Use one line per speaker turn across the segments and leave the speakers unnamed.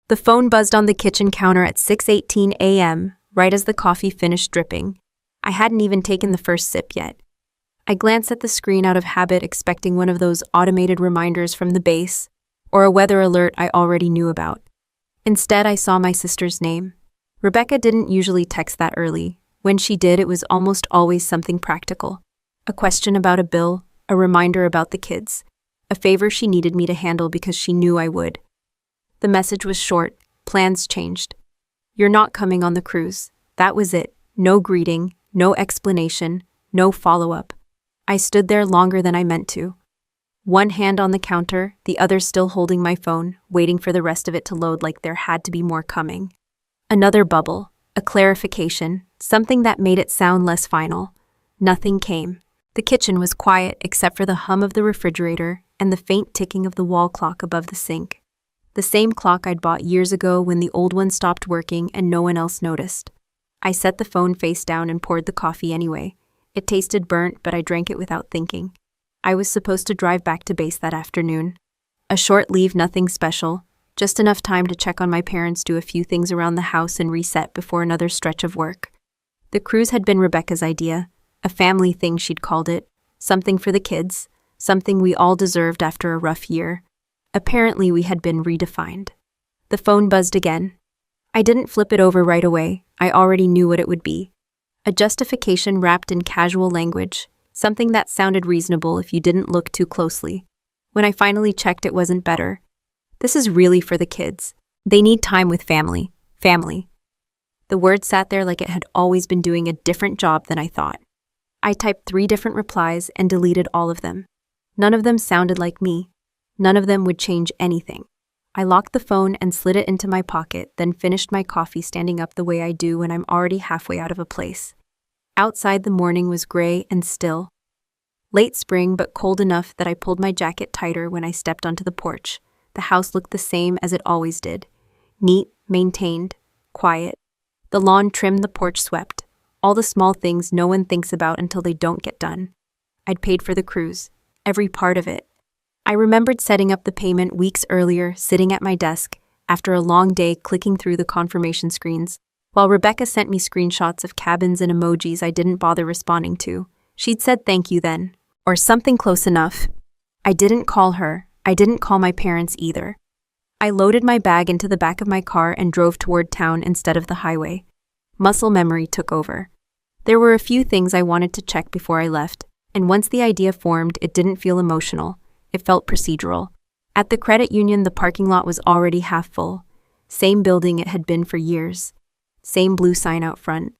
The phone buzzed on the kitchen counter at 6:18 a.m., right as the coffee finished dripping. I hadn't even taken the first sip yet. I glanced at the screen out of habit, expecting one of those automated reminders from the base, or a weather alert I already knew about. Instead, I saw my sister's name. Rebecca didn't usually text that early. When she did, it was almost always something practical. A question about a bill, a reminder about the kids, a favor she needed me to handle because she knew I would. The message was short. Plans changed. You're not coming on the cruise. That was it. No greeting, no explanation, no follow-up. I stood there longer than I meant to. One hand on the counter, the other still holding my phone, waiting for the rest of it to load like there had to be more coming. Another bubble, a clarification, something that made it sound less final. Nothing came. The kitchen was quiet except for the hum of the refrigerator and the faint ticking of the wall clock above the sink. The same clock I'd bought years ago when the old one stopped working and no one else noticed. I set the phone face down and poured the coffee anyway. It tasted burnt, but I drank it without thinking. I was supposed to drive back to base that afternoon. A short leave, nothing special, just enough time to check on my parents, do a few things around the house, and reset before another stretch of work. The cruise had been Rebecca's idea, a family thing she'd called it, something for the kids, something we all deserved after a rough year. Apparently we had been redefined. The phone buzzed again. I didn't flip it over right away. I already knew what it would be. A justification wrapped in casual language, something that sounded reasonable if you didn't look too closely. When I finally checked, it wasn't better. This is really for the kids. They need time with family. Family. The word sat there like it had always been doing a different job than I thought. I typed 3 different replies and deleted all of them. None of them sounded like me. None of them would change anything. I locked the phone and slid it into my pocket, then finished my coffee standing up the way I do when I'm already halfway out of a place. Outside, the morning was gray and still. Late spring, but cold enough that I pulled my jacket tighter when I stepped onto the porch. The house looked the same as it always did. Neat, maintained, quiet. The lawn trimmed, the porch swept. All the small things no one thinks about until they don't get done. I'd paid for the cruise, every part of it. I remembered setting up the payment weeks earlier, sitting at my desk, after a long day clicking through the confirmation screens, while Rebecca sent me screenshots of cabins and emojis I didn't bother responding to. She'd said thank you then, or something close enough. I didn't call her. I didn't call my parents either. I loaded my bag into the back of my car and drove toward town instead of the highway. Muscle memory took over. There were a few things I wanted to check before I left, and once the idea formed, it didn't feel emotional. It felt procedural. At the credit union, the parking lot was already half full. Same building it had been for years. Same blue sign out front.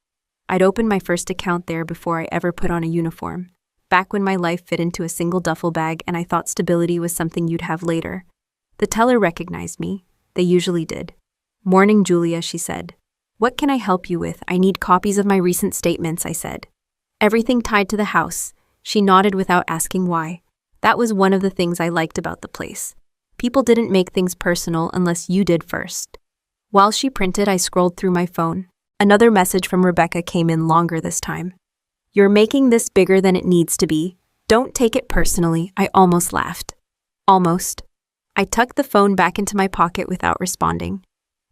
I'd opened my first account there before I ever put on a uniform. Back when my life fit into a single duffel bag and I thought stability was something you'd have later. The teller recognized me. They usually did. "Morning, Julia," she said. "What can I help you with? I need copies of my recent statements," I said. "Everything tied to the house." She nodded without asking why. That was one of the things I liked about the place. People didn't make things personal unless you did first. While she printed, I scrolled through my phone. Another message from Rebecca came in, longer this time. "You're making this bigger than it needs to be. Don't take it personally." I almost laughed. Almost. I tucked the phone back into my pocket without responding.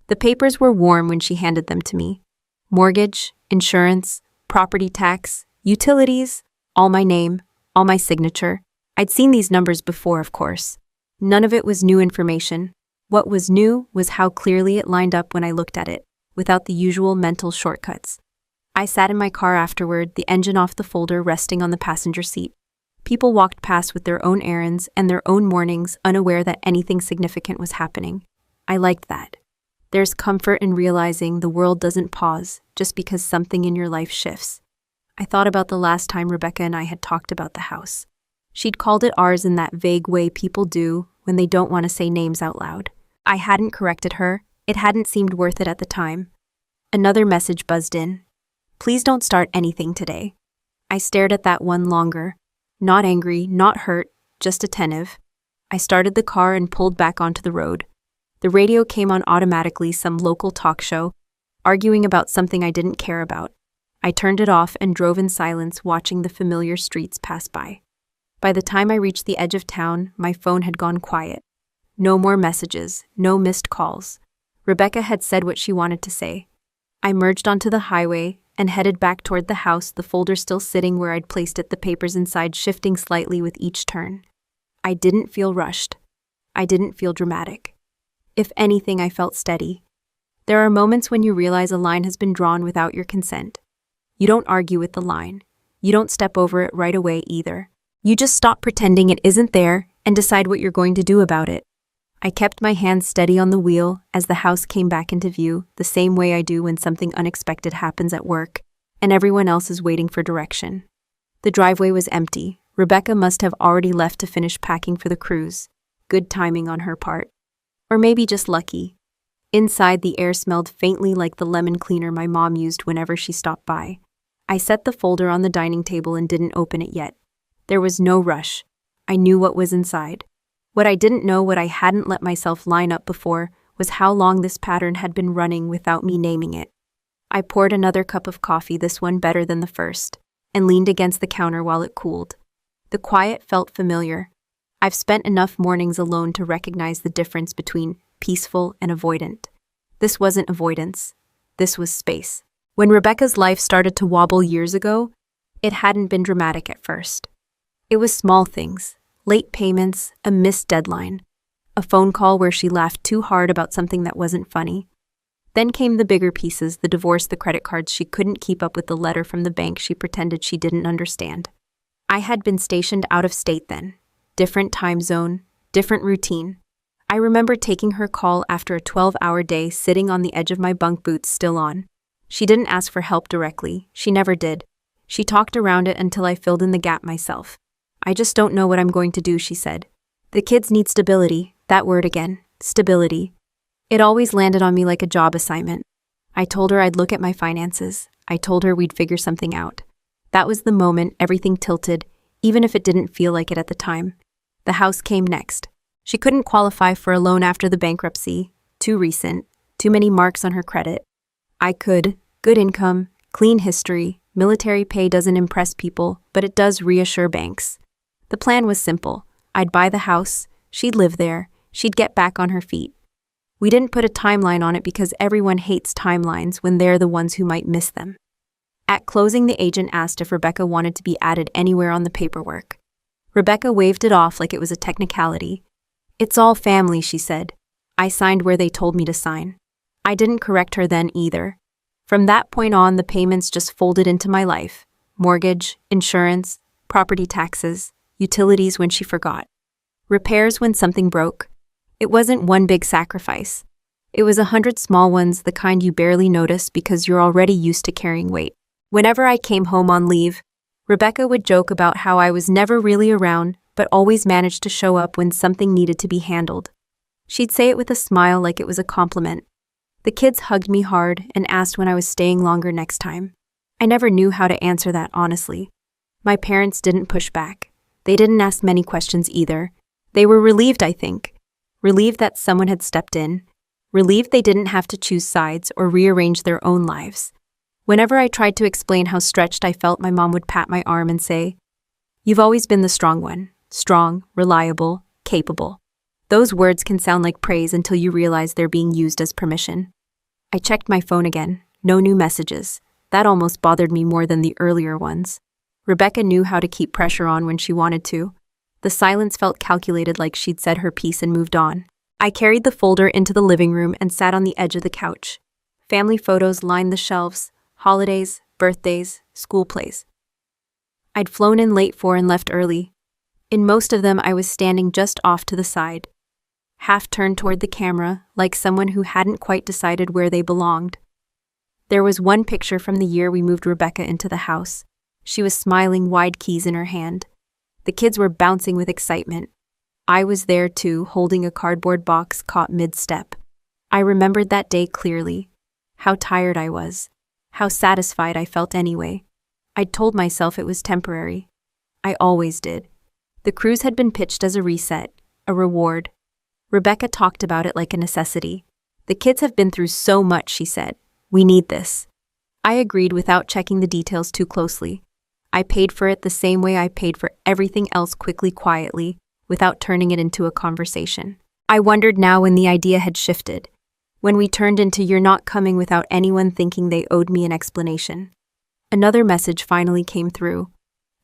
The papers were warm when she handed them to me. Mortgage, insurance, property tax, utilities, all my name, all my signature. I'd seen these numbers before, of course. None of it was new information. What was new was how clearly it lined up when I looked at it, without the usual mental shortcuts. I sat in my car afterward, the engine off the folder resting on the passenger seat. People walked past with their own errands and their own mornings, unaware that anything significant was happening. I liked that. There's comfort in realizing the world doesn't pause just because something in your life shifts. I thought about the last time Rebecca and I had talked about the house. She'd called it ours in that vague way people do when they don't want to say names out loud. I hadn't corrected her. It hadn't seemed worth it at the time. Another message buzzed in. "Please don't start anything today." I stared at that one longer. Not angry, not hurt, just attentive. I started the car and pulled back onto the road. The radio came on automatically, some local talk show, arguing about something I didn't care about. I turned it off and drove in silence, watching the familiar streets pass by. By the time I reached the edge of town, my phone had gone quiet. No more messages, no missed calls. Rebecca had said what she wanted to say. I merged onto the highway and headed back toward the house, the folder still sitting where I'd placed it, the papers inside shifting slightly with each turn. I didn't feel rushed. I didn't feel dramatic. If anything, I felt steady. There are moments when you realize a line has been drawn without your consent. You don't argue with the line. You don't step over it right away either. You just stop pretending it isn't there and decide what you're going to do about it. I kept my hands steady on the wheel as the house came back into view, the same way I do when something unexpected happens at work and everyone else is waiting for direction. The driveway was empty. Rebecca must have already left to finish packing for the cruise. Good timing on her part. Or maybe just lucky. Inside, the air smelled faintly like the lemon cleaner my mom used whenever she stopped by. I set the folder on the dining table and didn't open it yet. There was no rush. I knew what was inside. What I didn't know, what I hadn't let myself line up before, was how long this pattern had been running without me naming it. I poured another cup of coffee, this one better than the first, and leaned against the counter while it cooled. The quiet felt familiar. I've spent enough mornings alone to recognize the difference between peaceful and avoidant. This wasn't avoidance. This was space. When Rebecca's life started to wobble years ago, it hadn't been dramatic at first. It was small things, late payments, a missed deadline, a phone call where she laughed too hard about something that wasn't funny. Then came the bigger pieces, the divorce, the credit cards she couldn't keep up with, the letter from the bank she pretended she didn't understand. I had been stationed out of state then. Different time zone, different routine. I remember taking her call after a 12-hour day, sitting on the edge of my bunk, boots still on. She didn't ask for help directly. She never did. She talked around it until I filled in the gap myself. I just don't know what I'm going to do, she said. The kids need stability. That word again. Stability. It always landed on me like a job assignment. I told her I'd look at my finances. I told her we'd figure something out. That was the moment everything tilted, even if it didn't feel like it at the time. The house came next. She couldn't qualify for a loan after the bankruptcy. Too recent. Too many marks on her credit. I could. Good income. Clean history. Military pay doesn't impress people, but it does reassure banks. The plan was simple. I'd buy the house. She'd live there. She'd get back on her feet. We didn't put a timeline on it because everyone hates timelines when they're the ones who might miss them. At closing, the agent asked if Rebecca wanted to be added anywhere on the paperwork. Rebecca waved it off like it was a technicality. It's all family, she said. I signed where they told me to sign. I didn't correct her then either. From that point on, the payments just folded into my life. Mortgage, insurance, property taxes, utilities when she forgot. Repairs when something broke. It wasn't one big sacrifice. It was 100 small ones, the kind you barely notice because you're already used to carrying weight. Whenever I came home on leave, Rebecca would joke about how I was never really around, but always managed to show up when something needed to be handled. She'd say it with a smile like it was a compliment. The kids hugged me hard and asked when I was staying longer next time. I never knew how to answer that honestly. My parents didn't push back. They didn't ask many questions either. They were relieved, I think. Relieved that someone had stepped in. Relieved they didn't have to choose sides or rearrange their own lives. Whenever I tried to explain how stretched I felt, my mom would pat my arm and say, "You've always been the strong one. Strong, reliable, capable." Those words can sound like praise until you realize they're being used as permission. I checked my phone again. No new messages. That almost bothered me more than the earlier ones. Rebecca knew how to keep pressure on when she wanted to. The silence felt calculated, like she'd said her piece and moved on. I carried the folder into the living room and sat on the edge of the couch. Family photos lined the shelves. Holidays, birthdays, school plays. I'd flown in late for and left early. In most of them, I was standing just off to the side, half turned toward the camera, like someone who hadn't quite decided where they belonged. There was one picture from the year we moved Rebecca into the house. She was smiling, wide keys in her hand. The kids were bouncing with excitement. I was there too, holding a cardboard box caught mid-step. I remembered that day clearly. How tired I was. How satisfied I felt anyway. I'd told myself it was temporary. I always did. The cruise had been pitched as a reset, a reward. Rebecca talked about it like a necessity. The kids have been through so much, she said. We need this. I agreed without checking the details too closely. I paid for it the same way I paid for everything else, quickly, quietly, without turning it into a conversation. I wondered now when the idea had shifted. when we turned into "you're not coming" without anyone thinking they owed me an explanation. Another message finally came through.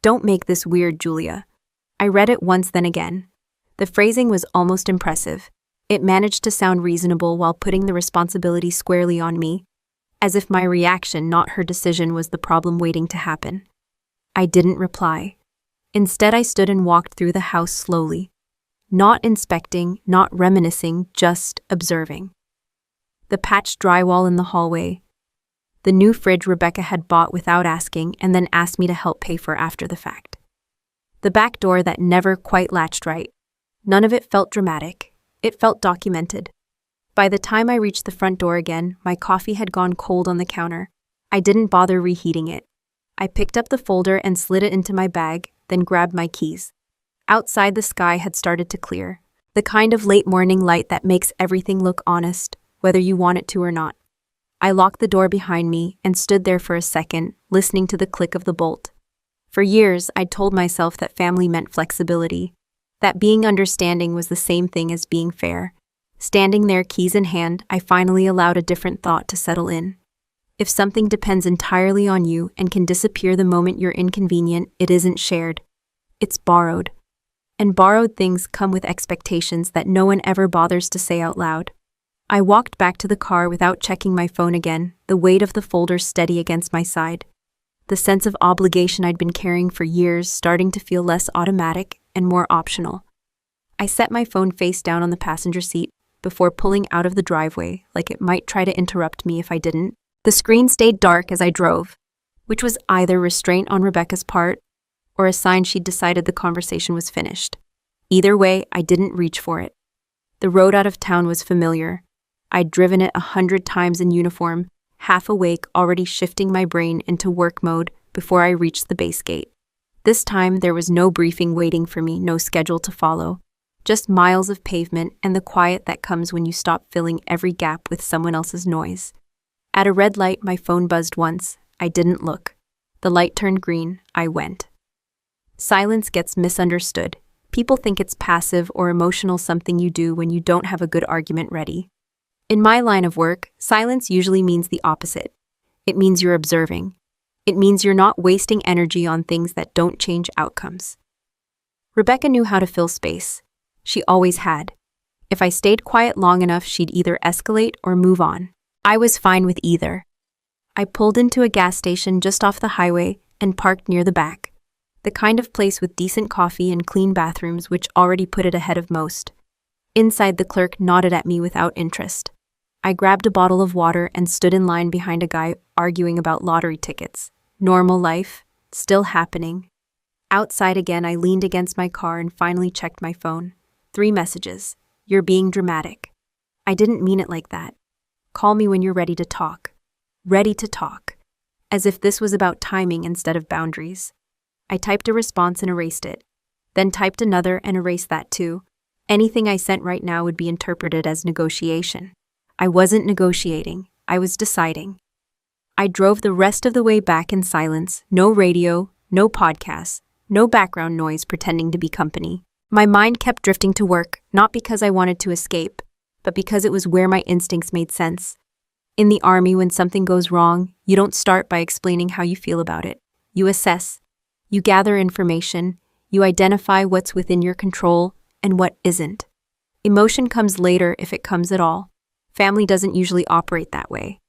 "Don't make this weird, Julia." I read it once, then again. The phrasing was almost impressive. It managed to sound reasonable while putting the responsibility squarely on me, as if my reaction, not her decision, was the problem waiting to happen. I didn't reply. Instead, I stood and walked through the house slowly. Not inspecting, not reminiscing, just observing. The patched drywall in the hallway. The new fridge Rebecca had bought without asking and then asked me to help pay for after the fact. The back door that never quite latched right. None of it felt dramatic. It felt documented. By the time I reached the front door again, my coffee had gone cold on the counter. I didn't bother reheating it. I picked up the folder and slid it into my bag, then grabbed my keys. Outside, the sky had started to clear. The kind of late morning light that makes everything look honest, whether you want it to or not. I locked the door behind me and stood there for a second, listening to the click of the bolt. For years, I'd told myself that family meant flexibility, that being understanding was the same thing as being fair. Standing there, keys in hand, I finally allowed a different thought to settle in. If something depends entirely on you and can disappear the moment you're inconvenient, it isn't shared. It's borrowed. And borrowed things come with expectations that no one ever bothers to say out loud. I walked back to the car without checking my phone again, the weight of the folder steady against my side. The sense of obligation I'd been carrying for years starting to feel less automatic and more optional. I set my phone face down on the passenger seat before pulling out of the driveway, like it might try to interrupt me if I didn't. The screen stayed dark as I drove, which was either restraint on Rebecca's part or a sign she'd decided the conversation was finished. Either way, I didn't reach for it. The road out of town was familiar. I'd driven it 100 times in uniform, half awake, already shifting my brain into work mode before I reached the base gate. This time, there was no briefing waiting for me, no schedule to follow. Just miles of pavement and the quiet that comes when you stop filling every gap with someone else's noise. At a red light, my phone buzzed once. I didn't look. The light turned green. I went. Silence gets misunderstood. People think it's passive or emotional, something you do when you don't have a good argument ready. In my line of work, silence usually means the opposite. It means you're observing. It means you're not wasting energy on things that don't change outcomes. Rebecca knew how to fill space. She always had. If I stayed quiet long enough, she'd either escalate or move on. I was fine with either. I pulled into a gas station just off the highway and parked near the back. The kind of place with decent coffee and clean bathrooms, which already put it ahead of most. Inside, the clerk nodded at me without interest. I grabbed a bottle of water and stood in line behind a guy arguing about lottery tickets. Normal life, still happening. Outside again, I leaned against my car and finally checked my phone. 3 messages. "You're being dramatic." I didn't mean it like that. "Call me when you're ready to talk." Ready to talk. As if this was about timing instead of boundaries. I typed a response and erased it. Then typed another and erased that too. Anything I sent right now would be interpreted as negotiation. I wasn't negotiating. I was deciding. I drove the rest of the way back in silence, no radio, no podcasts, no background noise pretending to be company. My mind kept drifting to work, not because I wanted to escape, but because it was where my instincts made sense. In the army, when something goes wrong, you don't start by explaining how you feel about it. You assess. You gather information. You identify what's within your control and what isn't. Emotion comes later if it comes at all. Family doesn't usually operate that way.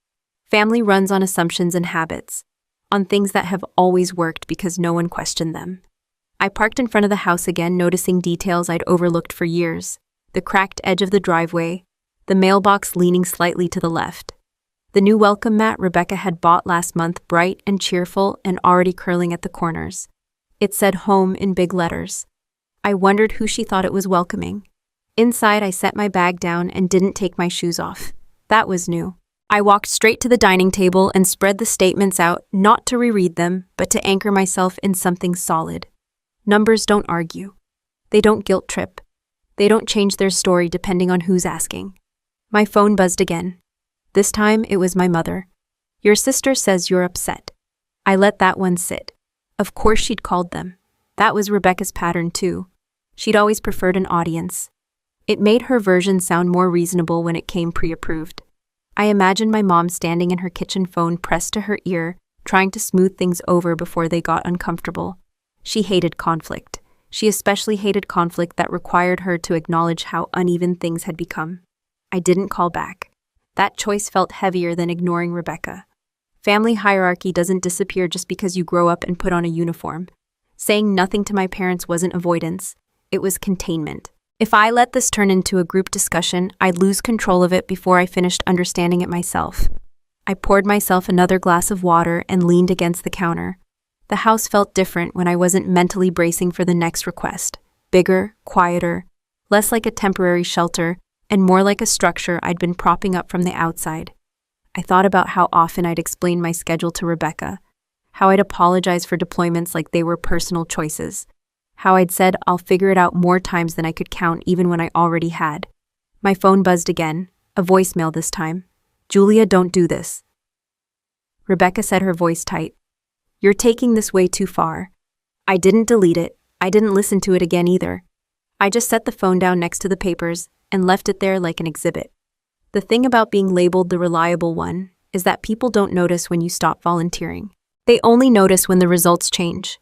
Family runs on assumptions and habits, on things that have always worked because no one questioned them. I parked in front of the house again, noticing details I'd overlooked for years. The cracked edge of the driveway, the mailbox leaning slightly to the left. The new welcome mat Rebecca had bought last month, bright and cheerful and already curling at the corners. It said "home" in big letters. I wondered who she thought it was welcoming. Inside, I set my bag down and didn't take my shoes off. That was new. I walked straight to the dining table and spread the statements out, not to reread them, but to anchor myself in something solid. Numbers don't argue. They don't guilt trip. They don't change their story depending on who's asking. My phone buzzed again. This time, it was my mother. "Your sister says you're upset." I let that one sit. Of course she'd called them. That was Rebecca's pattern too. She'd always preferred an audience. It made her version sound more reasonable when it came pre-approved. I imagined my mom standing in her kitchen, phone pressed to her ear, trying to smooth things over before they got uncomfortable. She hated conflict. She especially hated conflict that required her to acknowledge how uneven things had become. I didn't call back. That choice felt heavier than ignoring Rebecca. Family hierarchy doesn't disappear just because you grow up and put on a uniform. Saying nothing to my parents wasn't avoidance, it was containment. If I let this turn into a group discussion, I'd lose control of it before I finished understanding it myself. I poured myself another glass of water and leaned against the counter. The house felt different when I wasn't mentally bracing for the next request. Bigger, quieter, less like a temporary shelter, and more like a structure I'd been propping up from the outside. I thought about how often I'd explain my schedule to Rebecca, how I'd apologize for deployments like they were personal choices, how I'd said I'll figure it out more times than I could count even when I already had. My phone buzzed again, a voicemail this time. "Julia, don't do this." Rebecca said, her voice tight. "You're taking this way too far." I didn't delete it. I didn't listen to it again either. I just set the phone down next to the papers and left it there like an exhibit. The thing about being labeled the reliable one is that people don't notice when you stop volunteering. They only notice when the results change.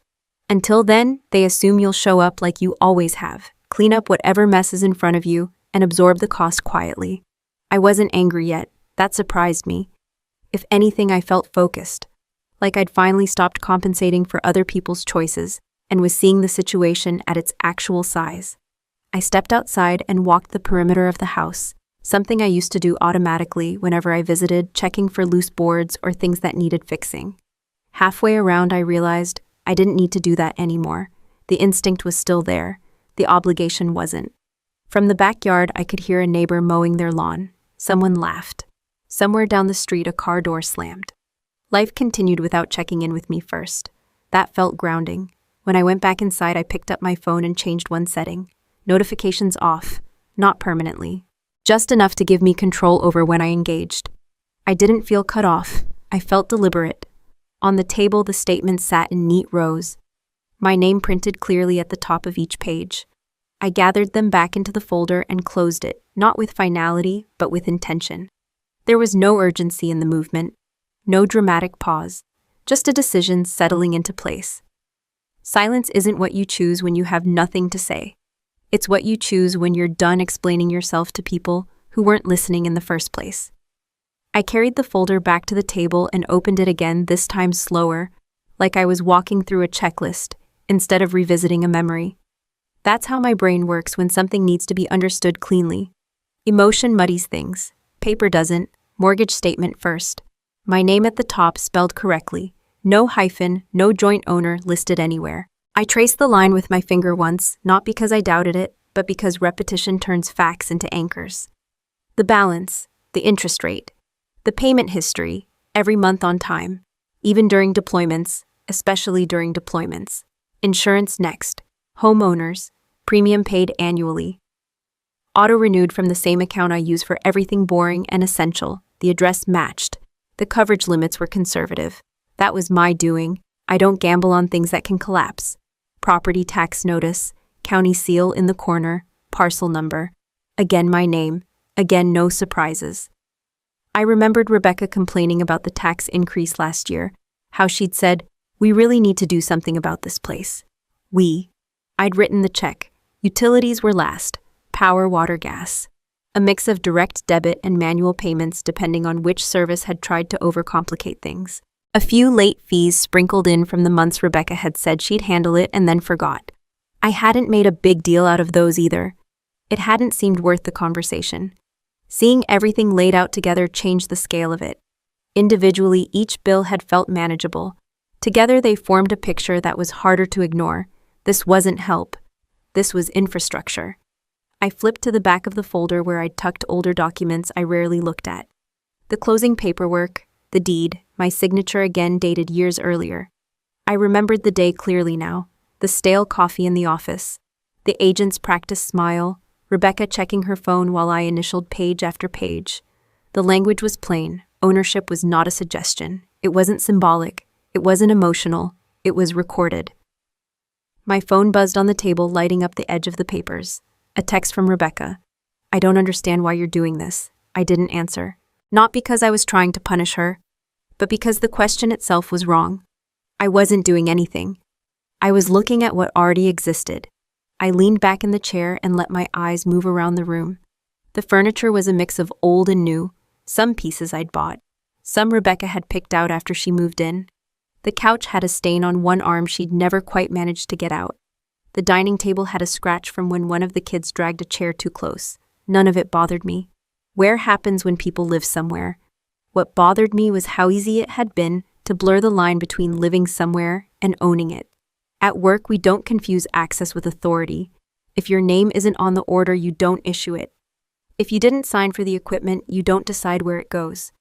Until then, they assume you'll show up like you always have, clean up whatever mess is in front of you, and absorb the cost quietly. I wasn't angry yet. That surprised me. If anything, I felt focused, like I'd finally stopped compensating for other people's choices and was seeing the situation at its actual size. I stepped outside and walked the perimeter of the house, something I used to do automatically whenever I visited, checking for loose boards or things that needed fixing. Halfway around, I realized I didn't need to do that anymore. The instinct was still there. The obligation wasn't. From the backyard, I could hear a neighbor mowing their lawn. Someone laughed. Somewhere down the street, a car door slammed. Life continued without checking in with me first. That felt grounding. When I went back inside, I picked up my phone and changed one setting. Notifications off. Not permanently. Just enough to give me control over when I engaged. I didn't feel cut off. I felt deliberate. On the table, the statements sat in neat rows. My name printed clearly at the top of each page. I gathered them back into the folder and closed it, not with finality, but with intention. There was no urgency in the movement, no dramatic pause, just a decision settling into place. Silence isn't what you choose when you have nothing to say. It's what you choose when you're done explaining yourself to people who weren't listening in the first place. I carried the folder back to the table and opened it again, this time slower, like I was walking through a checklist instead of revisiting a memory. That's how my brain works when something needs to be understood cleanly. Emotion muddies things. Paper doesn't. Mortgage statement first. My name at the top spelled correctly. No hyphen, no joint owner listed anywhere. I traced the line with my finger once, not because I doubted it, but because repetition turns facts into anchors. The balance, the interest rate, the payment history, every month on time, even during deployments, especially during deployments. Insurance next. Homeowners, premium paid annually. Auto-renewed from the same account I use for everything boring and essential. The address matched. The coverage limits were conservative. That was my doing. I don't gamble on things that can collapse. Property tax notice, county seal in the corner, parcel number. Again my name. Again no surprises. I remembered Rebecca complaining about the tax increase last year, how she'd said, "We really need to do something about this place." I'd written the check. Utilities were last. Power, water, gas. A mix of direct debit and manual payments depending on which service had tried to overcomplicate things. A few late fees sprinkled in from the months Rebecca had said she'd handle it and then forgot. I hadn't made a big deal out of those either. It hadn't seemed worth the conversation. Seeing everything laid out together changed the scale of it. Individually, each bill had felt manageable. Together, they formed a picture that was harder to ignore. This wasn't help. This was infrastructure. I flipped to the back of the folder where I'd tucked older documents I rarely looked at. The closing paperwork, the deed, my signature again dated years earlier. I remembered the day clearly now. The stale coffee in the office. The agent's practiced smile. Rebecca checking her phone while I initialed page after page. The language was plain. Ownership was not a suggestion. It wasn't symbolic. It wasn't emotional. It was recorded. My phone buzzed on the table, lighting up the edge of the papers. A text from Rebecca. "I don't understand why you're doing this." I didn't answer. Not because I was trying to punish her, but because the question itself was wrong. I wasn't doing anything. I was looking at what already existed. I leaned back in the chair and let my eyes move around the room. The furniture was a mix of old and new, some pieces I'd bought, some Rebecca had picked out after she moved in. The couch had a stain on one arm she'd never quite managed to get out. The dining table had a scratch from when one of the kids dragged a chair too close. None of it bothered me. Wear happens when people live somewhere. What bothered me was how easy it had been to blur the line between living somewhere and owning it. At work, we don't confuse access with authority. If your name isn't on the order, you don't issue it. If you didn't sign for the equipment, you don't decide where it goes.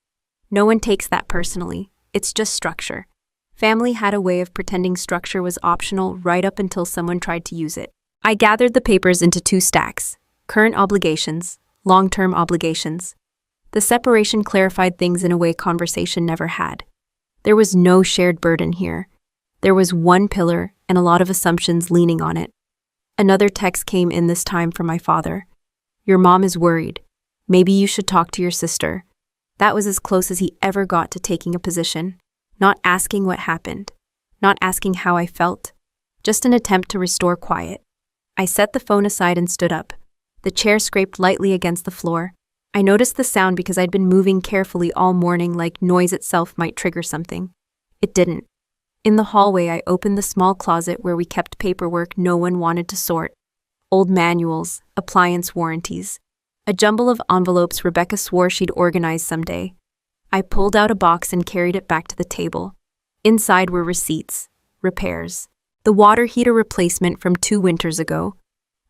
No one takes that personally. It's just structure. Family had a way of pretending structure was optional right up until someone tried to use it. I gathered the papers into 2 stacks: current obligations, long-term obligations. The separation clarified things in a way conversation never had. There was no shared burden here. There was one pillar and a lot of assumptions leaning on it. Another text came in this time from my father. "Your mom is worried. Maybe you should talk to your sister." That was as close as he ever got to taking a position. Not asking what happened. Not asking how I felt. Just an attempt to restore quiet. I set the phone aside and stood up. The chair scraped lightly against the floor. I noticed the sound because I'd been moving carefully all morning, like noise itself might trigger something. It didn't. In the hallway, I opened the small closet where we kept paperwork no one wanted to sort. Old manuals, appliance warranties, a jumble of envelopes Rebecca swore she'd organize someday. I pulled out a box and carried it back to the table. Inside were receipts, repairs, the water heater replacement from 2 winters ago,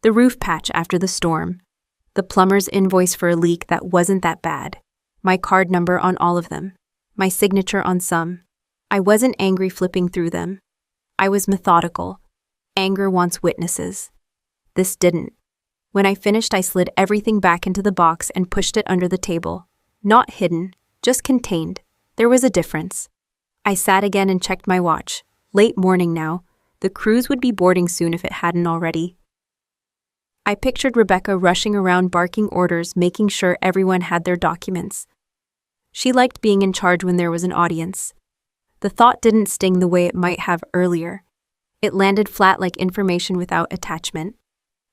the roof patch after the storm, the plumber's invoice for a leak that wasn't that bad, my card number on all of them, my signature on some. I wasn't angry flipping through them. I was methodical. Anger wants witnesses. This didn't. When I finished, I slid everything back into the box and pushed it under the table. Not hidden, just contained. There was a difference. I sat again and checked my watch. Late morning now. The cruise would be boarding soon if it hadn't already. I pictured Rebecca rushing around barking orders, making sure everyone had their documents. She liked being in charge when there was an audience. The thought didn't sting the way it might have earlier. It landed flat like information without attachment.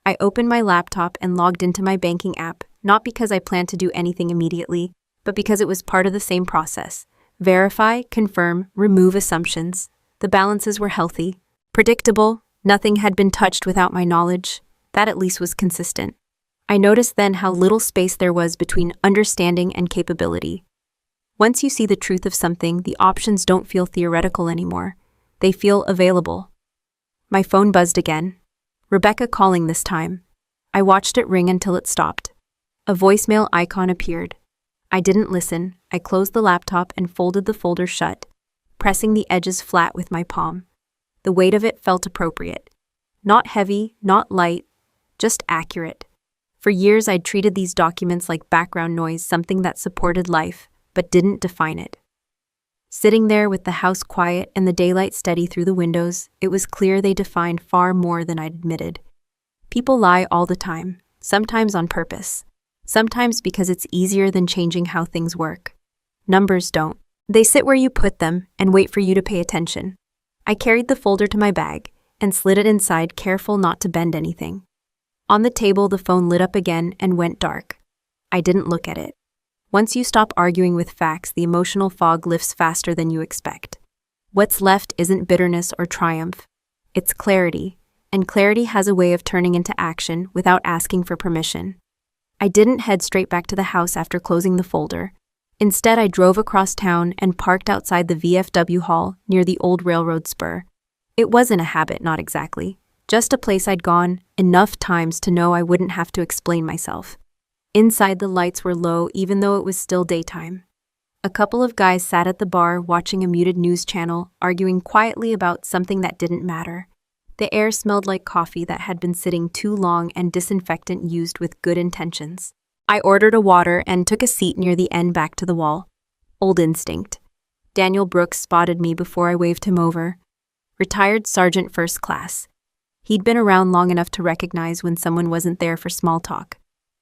I opened my laptop and logged into my banking app, not because I planned to do anything immediately, but because it was part of the same process. Verify, confirm, remove assumptions. The balances were healthy, predictable, nothing had been touched without my knowledge. That at least was consistent. I noticed then how little space there was between understanding and capability. Once you see the truth of something, the options don't feel theoretical anymore. They feel available. My phone buzzed again. Rebecca calling this time. I watched it ring until it stopped. A voicemail icon appeared. I didn't listen. I closed the laptop and folded the folder shut, pressing the edges flat with my palm. The weight of it felt appropriate. Not heavy, not light, just accurate. For years, I'd treated these documents like background noise, something that supported life, but didn't define it. Sitting there with the house quiet and the daylight steady through the windows, it was clear they defined far more than I'd admitted. People lie all the time, sometimes on purpose, sometimes because it's easier than changing how things work. Numbers don't. They sit where you put them and wait for you to pay attention. I carried the folder to my bag and slid it inside, careful not to bend anything. On the table, the phone lit up again and went dark. I didn't look at it. Once you stop arguing with facts, the emotional fog lifts faster than you expect. What's left isn't bitterness or triumph. It's clarity, and clarity has a way of turning into action without asking for permission. I didn't head straight back to the house after closing the folder. Instead, I drove across town and parked outside the VFW hall near the old railroad spur. It wasn't a habit, not exactly. Just a place I'd gone enough times to know I wouldn't have to explain myself. Inside, the lights were low even though it was still daytime. A couple of guys sat at the bar watching a muted news channel, arguing quietly about something that didn't matter. The air smelled like coffee that had been sitting too long and disinfectant used with good intentions. I ordered a water and took a seat near the end back to the wall. Old instinct. Daniel Brooks spotted me before I waved him over. Retired Sergeant First Class. He'd been around long enough to recognize when someone wasn't there for small talk.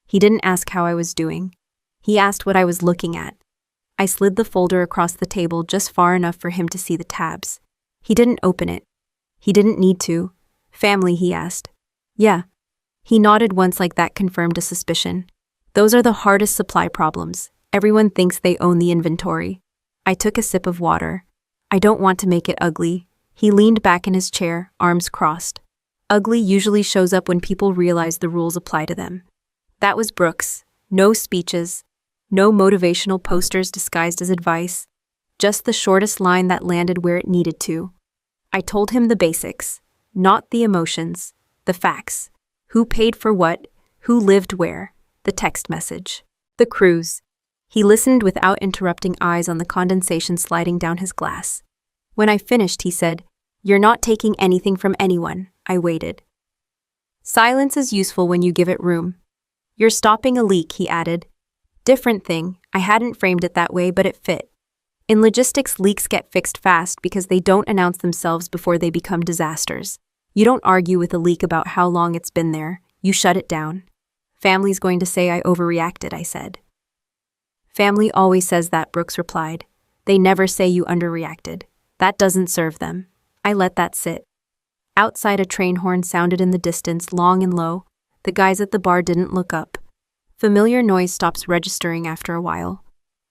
He didn't ask how I was doing. He asked what I was looking at. I slid the folder across the table just far enough for him to see the tabs. He didn't open it. He didn't need to. Family, he asked. Yeah. He nodded once like that confirmed a suspicion. Those are the hardest supply problems. Everyone thinks they own the inventory. I took a sip of water. I don't want to make it ugly. He leaned back in his chair, arms crossed. Ugly usually shows up when people realize the rules apply to them. That was Brooks. No speeches. No motivational posters disguised as advice. Just the shortest line that landed where it needed to. I told him the basics. Not the emotions. The facts. Who paid for what? Who lived where? The text message. The cruise. He listened without interrupting, eyes on the condensation sliding down his glass. When I finished, he said, "You're not taking anything from anyone." I waited. Silence is useful when you give it room. "You're stopping a leak," he added. Different thing. I hadn't framed it that way, but it fit. In logistics, leaks get fixed fast because they don't announce themselves before they become disasters. You don't argue with a leak about how long it's been there. You shut it down. Family's going to say I overreacted, I said. Family always says that, Brooks replied. They never say you underreacted. That doesn't serve them. I let that sit. Outside, a train horn sounded in the distance, long and low. The guys at the bar didn't look up. Familiar noise stops registering after a while.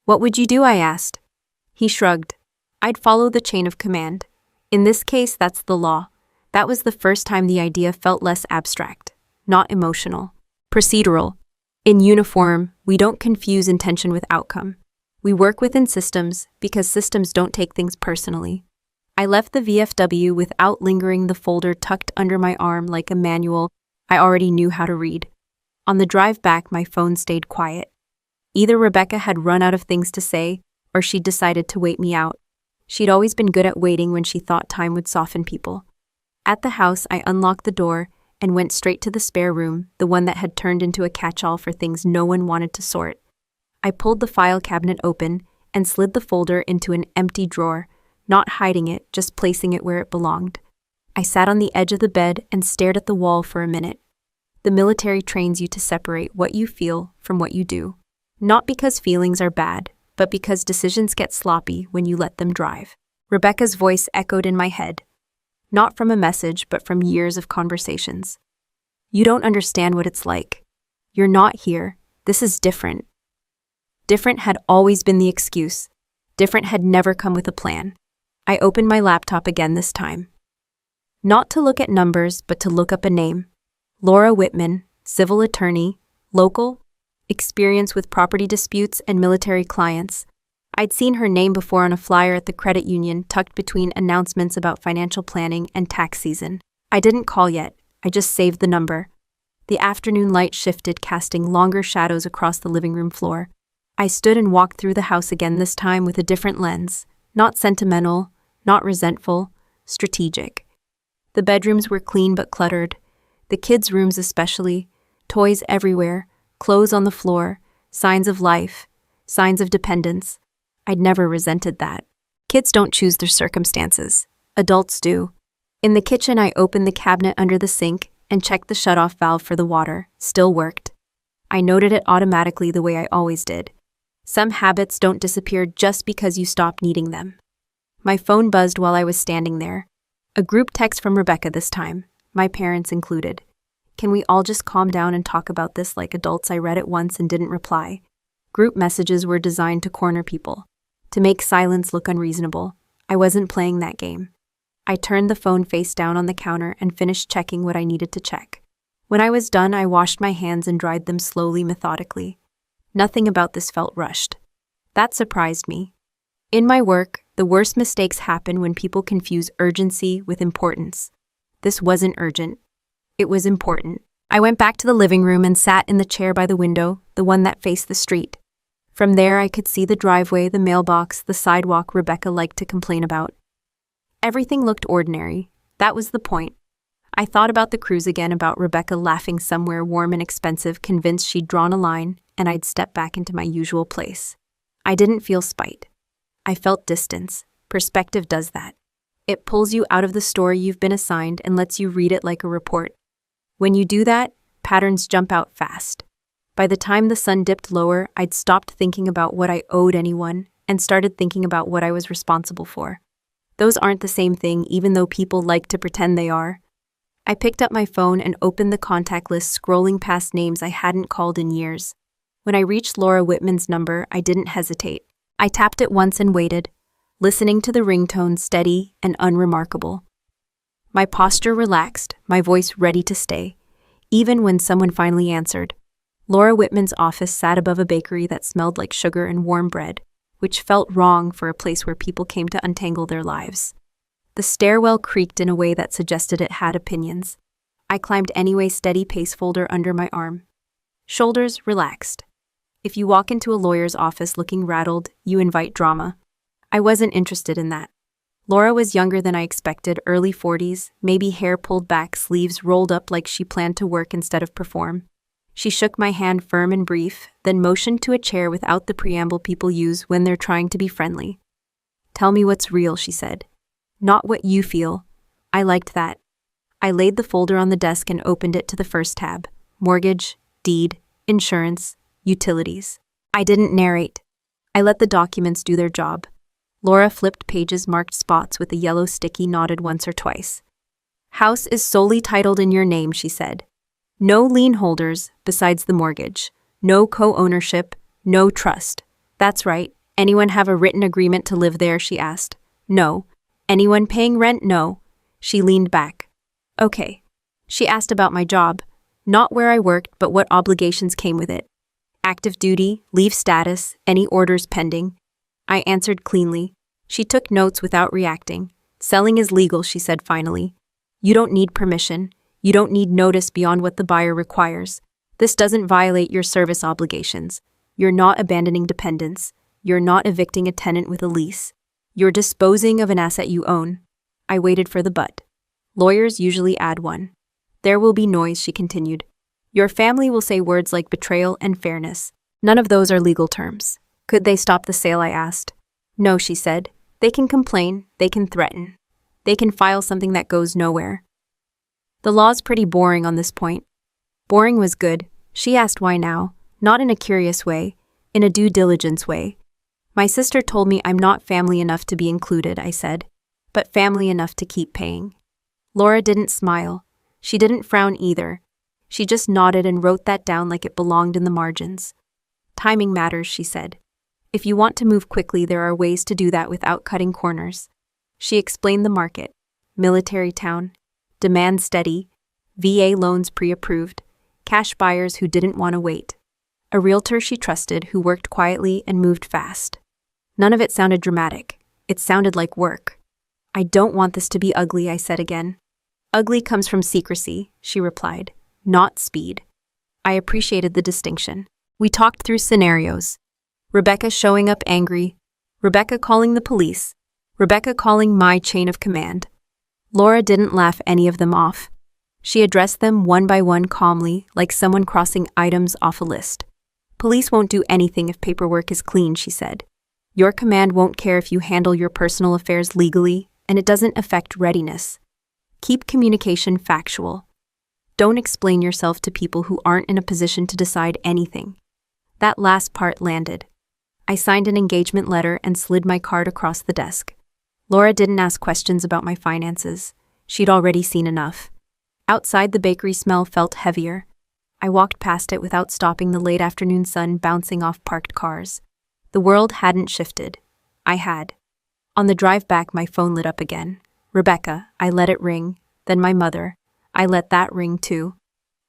What would you do? I asked. He shrugged. I'd follow the chain of command. In this case, that's the law. That was the first time the idea felt less abstract, not emotional. Procedural. In uniform, we don't confuse intention with outcome. We work within systems because systems don't take things personally. I left the VFW without lingering, the folder tucked under my arm like a manual I already knew how to read. On the drive back, my phone stayed quiet. Either Rebecca had run out of things to say, or she'd decided to wait me out. She'd always been good at waiting when she thought time would soften people. At the house, I unlocked the door and went straight to the spare room, the one that had turned into a catch-all for things no one wanted to sort. I pulled the file cabinet open and slid the folder into an empty drawer, not hiding it, just placing it where it belonged. I sat on the edge of the bed and stared at the wall for a minute. The military trains you to separate what you feel from what you do. Not because feelings are bad, but because decisions get sloppy when you let them drive. Rebecca's voice echoed in my head. Not from a message, but from years of conversations. You don't understand what it's like. You're not here. This is different. Different had always been the excuse. Different had never come with a plan. I opened my laptop again this time. Not to look at numbers, but to look up a name. Laura Whitman, civil attorney, local, experience with property disputes and military clients. I'd seen her name before on a flyer at the credit union tucked between announcements about financial planning and tax season. I didn't call yet. I just saved the number. The afternoon light shifted, casting longer shadows across the living room floor. I stood and walked through the house again, this time with a different lens. Not sentimental, not resentful, strategic. The bedrooms were clean but cluttered. The kids' rooms especially. Toys everywhere, clothes on the floor, signs of life, signs of dependence. I'd never resented that. Kids don't choose their circumstances. Adults do. In the kitchen, I opened the cabinet under the sink and checked the shutoff valve for the water. Still worked. I noted it automatically the way I always did. Some habits don't disappear just because you stop needing them. My phone buzzed while I was standing there. A group text from Rebecca this time, my parents included. Can we all just calm down and talk about this like adults? I read it once and didn't reply. Group messages were designed to corner people, to make silence look unreasonable. I wasn't playing that game. I turned the phone face down on the counter and finished checking what I needed to check. When I was done, I washed my hands and dried them slowly, methodically. Nothing about this felt rushed. That surprised me. In my work, the worst mistakes happen when people confuse urgency with importance. This wasn't urgent. It was important. I went back to the living room and sat in the chair by the window, the one that faced the street. From there, I could see the driveway, the mailbox, the sidewalk Rebecca liked to complain about. Everything looked ordinary. That was the point. I thought about the cruise again, about Rebecca laughing somewhere warm and expensive, convinced she'd drawn a line, and I'd step back into my usual place. I didn't feel spite. I felt distance. Perspective does that. It pulls you out of the story you've been assigned and lets you read it like a report. When you do that, patterns jump out fast. By the time the sun dipped lower, I'd stopped thinking about what I owed anyone and started thinking about what I was responsible for. Those aren't the same thing, even though people like to pretend they are. I picked up my phone and opened the contact list, scrolling past names I hadn't called in years. When I reached Laura Whitman's number, I didn't hesitate. I tapped it once and waited, listening to the ringtone steady and unremarkable. My posture relaxed, my voice ready to stay, even when someone finally answered. Laura Whitman's office sat above a bakery that smelled like sugar and warm bread, which felt wrong for a place where people came to untangle their lives. The stairwell creaked in a way that suggested it had opinions. I climbed anyway, steady pace, folder under my arm. Shoulders relaxed. If you walk into a lawyer's office looking rattled, you invite drama. I wasn't interested in that. Laura was younger than I expected, early 40s, maybe hair pulled back, sleeves rolled up like she planned to work instead of perform. She shook my hand firm and brief, then motioned to a chair without the preamble people use when they're trying to be friendly. "Tell me what's real," she said. "Not what you feel." I liked that. I laid the folder on the desk and opened it to the first tab. Mortgage, deed, insurance, utilities. I didn't narrate. I let the documents do their job. Laura flipped pages, marked spots with a yellow sticky, nodded once or twice. "House is solely titled in your name," she said. "No lien holders besides the mortgage. No co-ownership, no trust." "That's right. Anyone have a written agreement to live there?" she asked. "No." "Anyone paying rent?" "No." She leaned back. "Okay." She asked about my job. Not where I worked, but what obligations came with it. Active duty, leave status, any orders pending. I answered cleanly. She took notes without reacting. "Selling is legal," she said finally. "You don't need permission. You don't need notice beyond what the buyer requires. This doesn't violate your service obligations. You're not abandoning dependents. You're not evicting a tenant with a lease. You're disposing of an asset you own." I waited for the but. Lawyers usually add one. "There will be noise," she continued. "Your family will say words like betrayal and fairness. None of those are legal terms." "Could they stop the sale?" I asked. "No," she said. "They can complain, they can threaten. They can file something that goes nowhere." The law's pretty boring on this point. Boring was good. She asked why now, not in a curious way, in a due diligence way. "My sister told me I'm not family enough to be included," I said, "but family enough to keep paying." Laura didn't smile. She didn't frown either. She just nodded and wrote that down like it belonged in the margins. "Timing matters," she said. "If you want to move quickly, there are ways to do that without cutting corners." She explained the market. Military town. Demand steady. VA loans pre-approved. Cash buyers who didn't want to wait. A realtor she trusted who worked quietly and moved fast. None of it sounded dramatic. It sounded like work. "I don't want this to be ugly," I said again. "Ugly comes from secrecy," she replied, "not speed." I appreciated the distinction. We talked through scenarios. Rebecca showing up angry. Rebecca calling the police. Rebecca calling my chain of command. Laura didn't laugh any of them off. She addressed them one by one calmly, like someone crossing items off a list. "Police won't do anything if paperwork is clean," she said. "Your command won't care if you handle your personal affairs legally, and it doesn't affect readiness. Keep communication factual. Don't explain yourself to people who aren't in a position to decide anything." That last part landed. I signed an engagement letter and slid my card across the desk. Laura didn't ask questions about my finances. She'd already seen enough. Outside, the bakery smell felt heavier. I walked past it without stopping, the late afternoon sun bouncing off parked cars. The world hadn't shifted. I had. On the drive back, my phone lit up again. Rebecca, I let it ring. Then my mother. I let that ring too.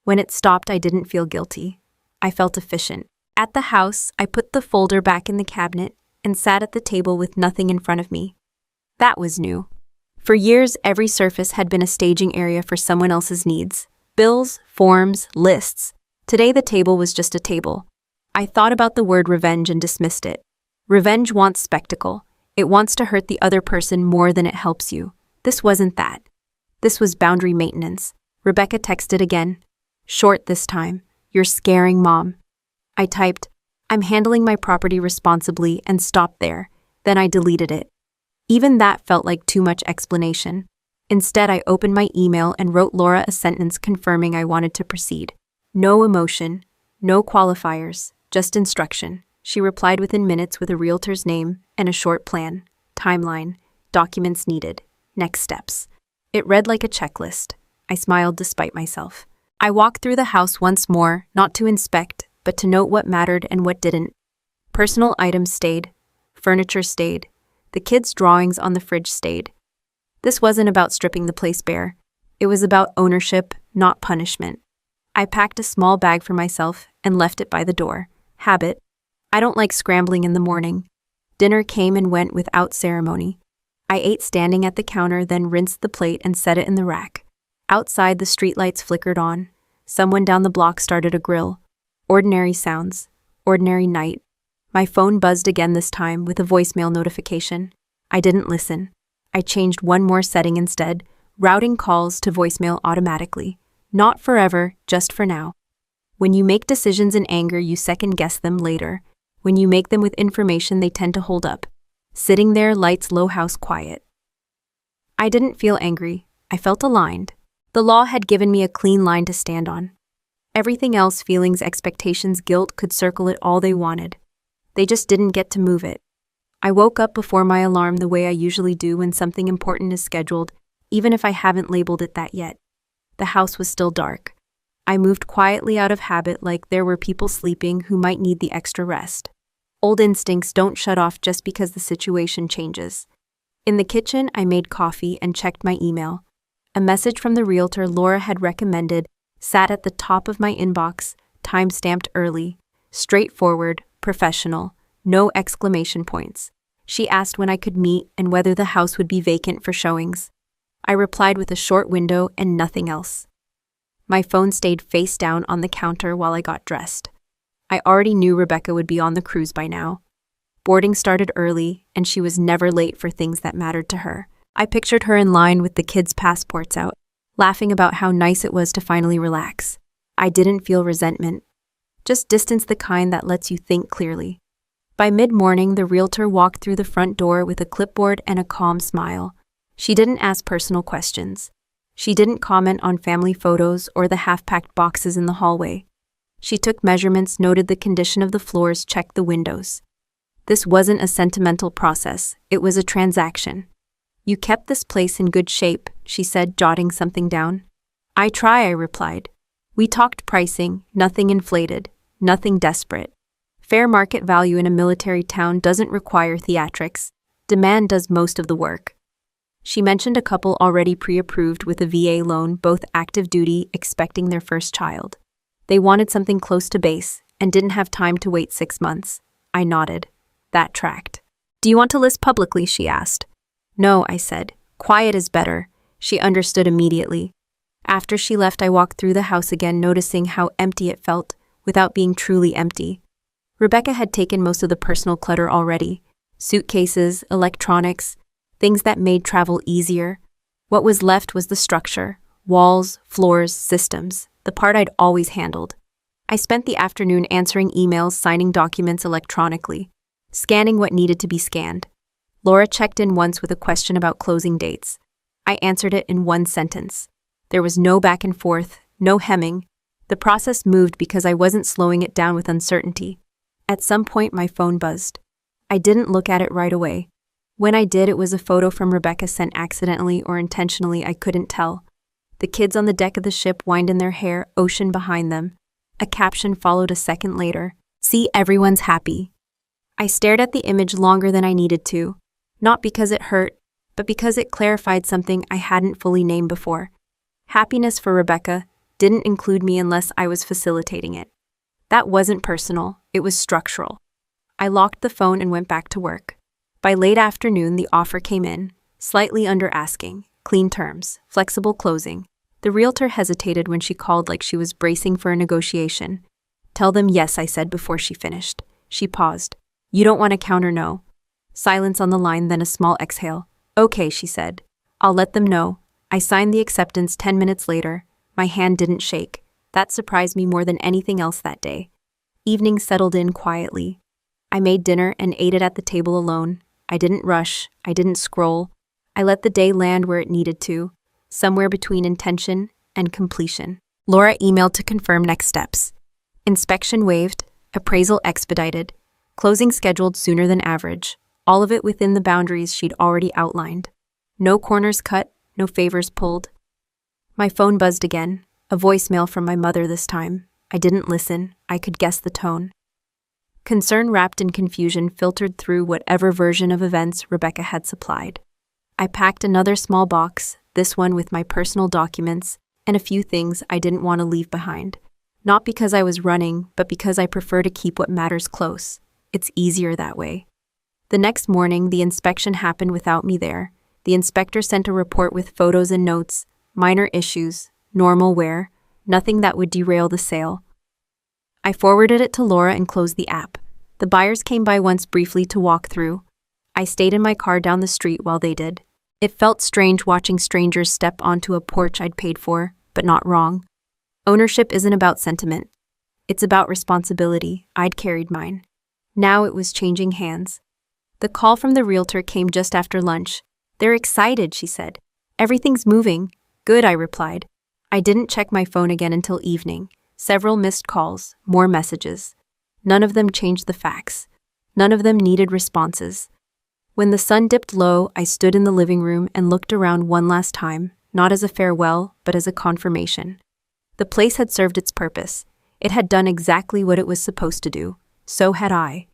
When it stopped, I didn't feel guilty. I felt efficient. At the house, I put the folder back in the cabinet and sat at the table with nothing in front of me. That was new. For years, every surface had been a staging area for someone else's needs. Bills, forms, lists. Today, the table was just a table. I thought about the word revenge and dismissed it. Revenge wants spectacle. It wants to hurt the other person more than it helps you. This wasn't that. This was boundary maintenance. Rebecca texted again. Short this time. "You're scaring Mom." I typed, "I'm handling my property responsibly," and stopped there. Then I deleted it. Even that felt like too much explanation. Instead, I opened my email and wrote Laura a sentence confirming I wanted to proceed. No emotion, no qualifiers, just instruction. She replied within minutes with a realtor's name and a short plan, timeline, documents needed, next steps. It read like a checklist. I smiled despite myself. I walked through the house once more, not to inspect, but to note what mattered and what didn't. Personal items stayed. Furniture stayed. The kids' drawings on the fridge stayed. This wasn't about stripping the place bare. It was about ownership, not punishment. I packed a small bag for myself and left it by the door. Habit. I don't like scrambling in the morning. Dinner came and went without ceremony. I ate standing at the counter, then rinsed the plate and set it in the rack. Outside, the streetlights flickered on. Someone down the block started a grill. Ordinary sounds. Ordinary night. My phone buzzed again, this time with a voicemail notification. I didn't listen. I changed one more setting instead, routing calls to voicemail automatically. Not forever, just for now. When you make decisions in anger, you second-guess them later. When you make them with information, they tend to hold up. Sitting there, lights low, house quiet. I didn't feel angry. I felt aligned. The law had given me a clean line to stand on. Everything else, feelings, expectations, guilt, could circle it all they wanted. They just didn't get to move it. I woke up before my alarm the way I usually do when something important is scheduled, even if I haven't labeled it that yet. The house was still dark. I moved quietly out of habit, like there were people sleeping who might need the extra rest. Old instincts don't shut off just because the situation changes. In the kitchen, I made coffee and checked my email. A message from the realtor Laura had recommended sat at the top of my inbox, time-stamped early, straightforward, professional, no exclamation points. She asked when I could meet and whether the house would be vacant for showings. I replied with a short window and nothing else. My phone stayed face down on the counter while I got dressed. I already knew Rebecca would be on the cruise by now. Boarding started early, and she was never late for things that mattered to her. I pictured her in line with the kids' passports out, laughing about how nice it was to finally relax. I didn't feel resentment, just distance, the kind that lets you think clearly. By mid-morning, the realtor walked through the front door with a clipboard and a calm smile. She didn't ask personal questions. She didn't comment on family photos or the half-packed boxes in the hallway. She took measurements, noted the condition of the floors, checked the windows. This wasn't a sentimental process, it was a transaction. "You kept this place in good shape," she said, jotting something down. "I try," I replied. We talked pricing, nothing inflated, nothing desperate. Fair market value in a military town doesn't require theatrics. Demand does most of the work. She mentioned a couple already pre-approved with a VA loan, both active duty, expecting their first child. They wanted something close to base and didn't have time to wait 6 months. I nodded. That tracked. "Do you want to list publicly?" she asked. "No," I said. "Quiet is better." She understood immediately. After she left, I walked through the house again, noticing how empty it felt, without being truly empty. Rebecca had taken most of the personal clutter already. Suitcases, electronics, things that made travel easier. What was left was the structure, walls, floors, systems, the part I'd always handled. I spent the afternoon answering emails, signing documents electronically, scanning what needed to be scanned. Laura checked in once with a question about closing dates. I answered it in one sentence. There was no back and forth, no hemming. The process moved because I wasn't slowing it down with uncertainty. At some point, my phone buzzed. I didn't look at it right away. When I did, it was a photo from Rebecca, sent accidentally or intentionally, I couldn't tell. The kids on the deck of the ship wind in their hair, ocean behind them. A caption followed a second later. "See, everyone's happy." I stared at the image longer than I needed to, not because it hurt, but because it clarified something I hadn't fully named before. Happiness for Rebecca didn't include me unless I was facilitating it. That wasn't personal, it was structural. I locked the phone and went back to work. By late afternoon, the offer came in, slightly under asking, clean terms, flexible closing. The realtor hesitated when she called, like she was bracing for a negotiation. "Tell them yes," I said before she finished. She paused. "You don't want to counter no?" Silence on the line, then a small exhale. "Okay," she said. "I'll let them know." I signed the acceptance 10 minutes later. My hand didn't shake. That surprised me more than anything else that day. Evening settled in quietly. I made dinner and ate it at the table alone. I didn't rush. I didn't scroll. I let the day land where it needed to, somewhere between intention and completion. Laura emailed to confirm next steps. Inspection waived, appraisal expedited, Closing scheduled sooner than average, all of it within the boundaries she'd already outlined. No corners cut, no favors pulled. My phone buzzed again, a voicemail from my mother this time. I didn't listen, I could guess the tone. Concern wrapped in confusion filtered through whatever version of events Rebecca had supplied. I packed another small box, this one with my personal documents, and a few things I didn't want to leave behind. Not because I was running, but because I prefer to keep what matters close. It's easier that way. The next morning, the inspection happened without me there. The inspector sent a report with photos and notes, minor issues, normal wear, nothing that would derail the sale. I forwarded it to Laura and closed the app. The buyers came by once briefly to walk through. I stayed in my car down the street while they did. It felt strange watching strangers step onto a porch I'd paid for, but not wrong. Ownership isn't about sentiment. It's about responsibility. I'd carried mine. Now it was changing hands. The call from the realtor came just after lunch. "They're excited," she said. "Everything's moving." "Good," I replied. I didn't check my phone again until evening. Several missed calls, more messages. None of them changed the facts. None of them needed responses. When the sun dipped low, I stood in the living room and looked around one last time, not as a farewell, but as a confirmation. The place had served its purpose. It had done exactly what it was supposed to do. So had I.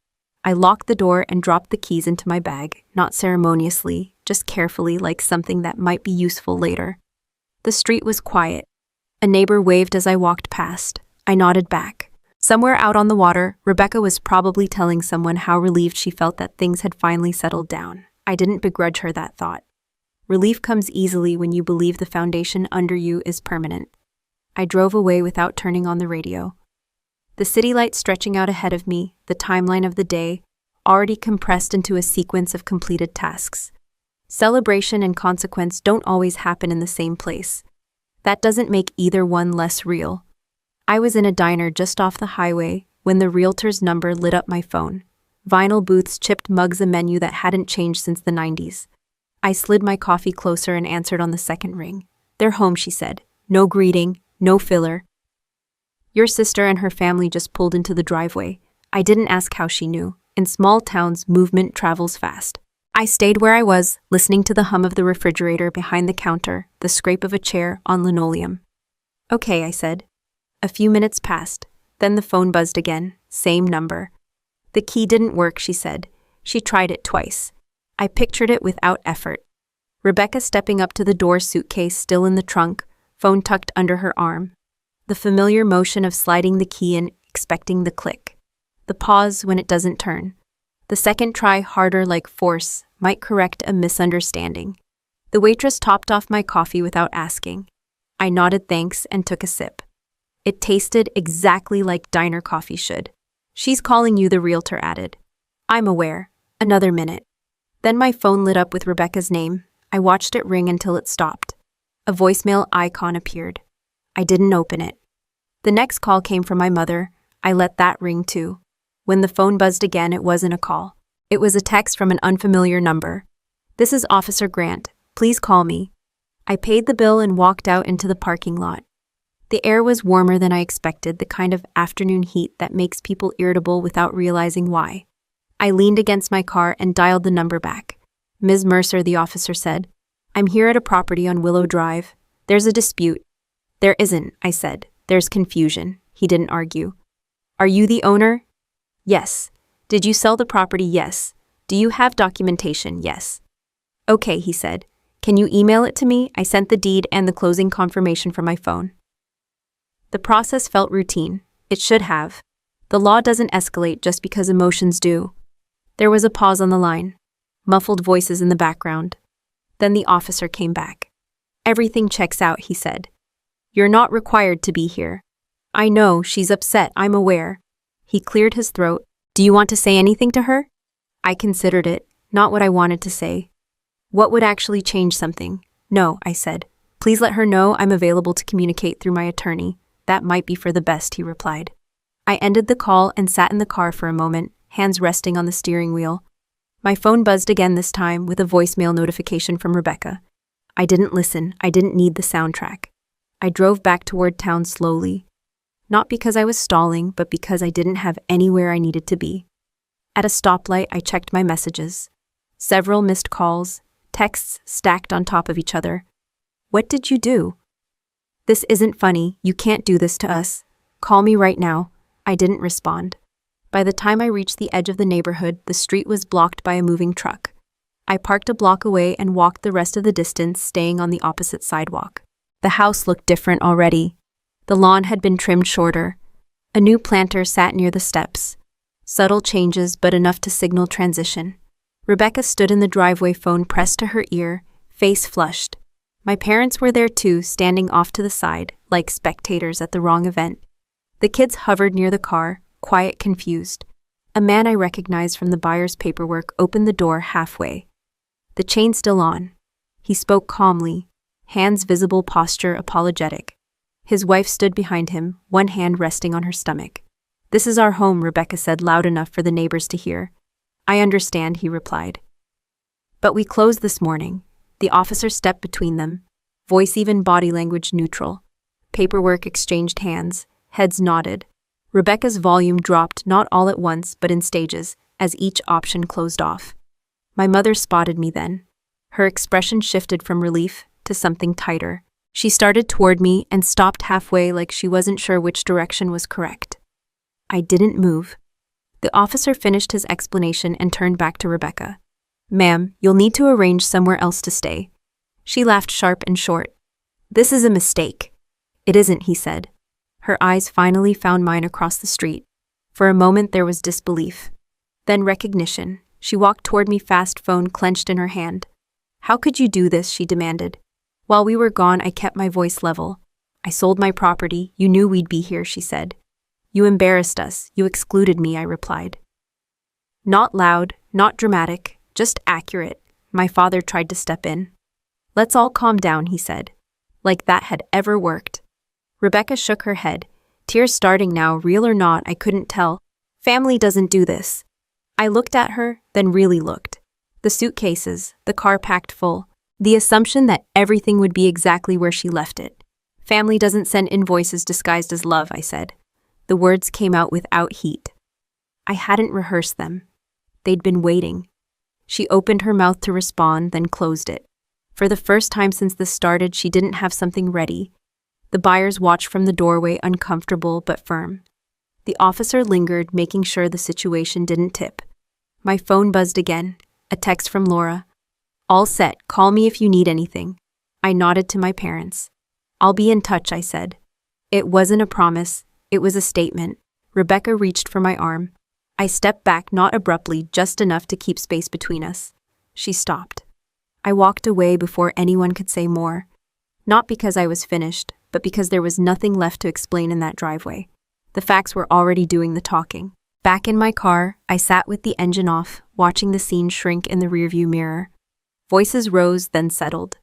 I locked the door and dropped the keys into my bag, not ceremoniously, just carefully, like something that might be useful later. The street was quiet. A neighbor waved as I walked past. I nodded back. Somewhere out on the water, Rebecca was probably telling someone how relieved she felt that things had finally settled down. I didn't begrudge her that thought. Relief comes easily when you believe the foundation under you is permanent. I drove away without turning on the radio. The city light stretching out ahead of me, the timeline of the day, already compressed into a sequence of completed tasks. Celebration and consequence don't always happen in the same place. That doesn't make either one less real. I was in a diner just off the highway when the realtor's number lit up my phone. Vinyl booths, chipped mugs, a menu that hadn't changed since the 90s. I slid my coffee closer and answered on the second ring. "They're home," she said. No greeting, no filler. "Your sister and her family just pulled into the driveway." I didn't ask how she knew. In small towns, movement travels fast. I stayed where I was, listening to the hum of the refrigerator behind the counter, the scrape of a chair on linoleum. "Okay," I said. A few minutes passed. Then the phone buzzed again, same number. "The key didn't work," she said. She tried it twice. I pictured it without effort. Rebecca stepping up to the door, suitcase still in the trunk, phone tucked under her arm. The familiar motion of sliding the key in, expecting the click. The pause when it doesn't turn. The second try, harder, like force, might correct a misunderstanding. The waitress topped off my coffee without asking. I nodded thanks and took a sip. It tasted exactly like diner coffee should. "She's calling you," the realtor added. "I'm aware." Another minute. Then my phone lit up with Rebecca's name. I watched it ring until it stopped. A voicemail icon appeared. I didn't open it. The next call came from my mother. I let that ring too. When the phone buzzed again, it wasn't a call. It was a text from an unfamiliar number. "This is Officer Grant. Please call me." I paid the bill and walked out into the parking lot. The air was warmer than I expected, the kind of afternoon heat that makes people irritable without realizing why. I leaned against my car and dialed the number back. "Ms. Mercer," the officer said. "I'm here at a property on Willow Drive. There's a dispute." "There isn't," I said. "There's confusion." He didn't argue. "Are you the owner?" "Yes." "Did you sell the property?" "Yes." "Do you have documentation?" "Yes." "Okay," he said. "Can you email it to me?" I sent the deed and the closing confirmation from my phone. The process felt routine. It should have. The law doesn't escalate just because emotions do. There was a pause on the line. Muffled voices in the background. Then the officer came back. "Everything checks out," he said. "You're not required to be here." "I know, she's upset, I'm aware." He cleared his throat. "Do you want to say anything to her?" I considered it, not what I wanted to say. What would actually change something? "No," I said. "Please let her know I'm available to communicate through my attorney. That might be for the best," he replied. I ended the call and sat in the car for a moment, hands resting on the steering wheel. My phone buzzed again, this time with a voicemail notification from Rebecca. I didn't listen. I didn't need the soundtrack. I drove back toward town slowly. Not because I was stalling, but because I didn't have anywhere I needed to be. At a stoplight, I checked my messages. Several missed calls, texts stacked on top of each other. What did you do? This isn't funny. You can't do this to us. Call me right now. I didn't respond. By the time I reached the edge of the neighborhood, the street was blocked by a moving truck. I parked a block away and walked the rest of the distance, staying on the opposite sidewalk. The house looked different already. The lawn had been trimmed shorter. A new planter sat near the steps. Subtle changes, but enough to signal transition. Rebecca stood in the driveway, phone pressed to her ear, face flushed. My parents were there too, standing off to the side, like spectators at the wrong event. The kids hovered near the car, quiet, confused. A man I recognized from the buyer's paperwork opened the door halfway. The chain still on. He spoke calmly, hands visible, posture apologetic. His wife stood behind him, one hand resting on her stomach. "This is our home," Rebecca said, loud enough for the neighbors to hear. "I understand," he replied. "But we closed this morning." The officer stepped between them, voice even, body language neutral. Paperwork exchanged hands, heads nodded. Rebecca's volume dropped, not all at once, but in stages, as each option closed off. My mother spotted me then. Her expression shifted from relief to something tighter. She started toward me and stopped halfway, like she wasn't sure which direction was correct. I didn't move. The officer finished his explanation and turned back to Rebecca. "Ma'am, you'll need to arrange somewhere else to stay." She laughed sharp and short. "This is a mistake." "It isn't," he said. Her eyes finally found mine across the street. For a moment there was disbelief. Then recognition. She walked toward me fast, phone clenched in her hand. "How could you do this?" she demanded. While we were gone, I kept my voice level. "I sold my property. You knew we'd be here," she said. "You embarrassed us. You excluded me," I replied. Not loud, not dramatic, just accurate. My father tried to step in. "Let's all calm down," he said. Like that had ever worked. Rebecca shook her head, tears starting now, real or not, I couldn't tell. "Family doesn't do this." I looked at her, then really looked. The suitcases, the car packed full, the assumption that everything would be exactly where she left it. "Family doesn't send invoices disguised as love," I said. The words came out without heat. I hadn't rehearsed them. They'd been waiting. She opened her mouth to respond, then closed it. For the first time since this started, she didn't have something ready. The buyers watched from the doorway, uncomfortable but firm. The officer lingered, making sure the situation didn't tip. My phone buzzed again, a text from Laura. "All set, call me if you need anything." I nodded to my parents. "I'll be in touch," I said. It wasn't a promise, it was a statement. Rebecca reached for my arm. I stepped back, not abruptly, just enough to keep space between us. She stopped. I walked away before anyone could say more. Not because I was finished, but because there was nothing left to explain in that driveway. The facts were already doing the talking. Back in my car, I sat with the engine off, watching the scene shrink in the rearview mirror. Voices rose, then settled.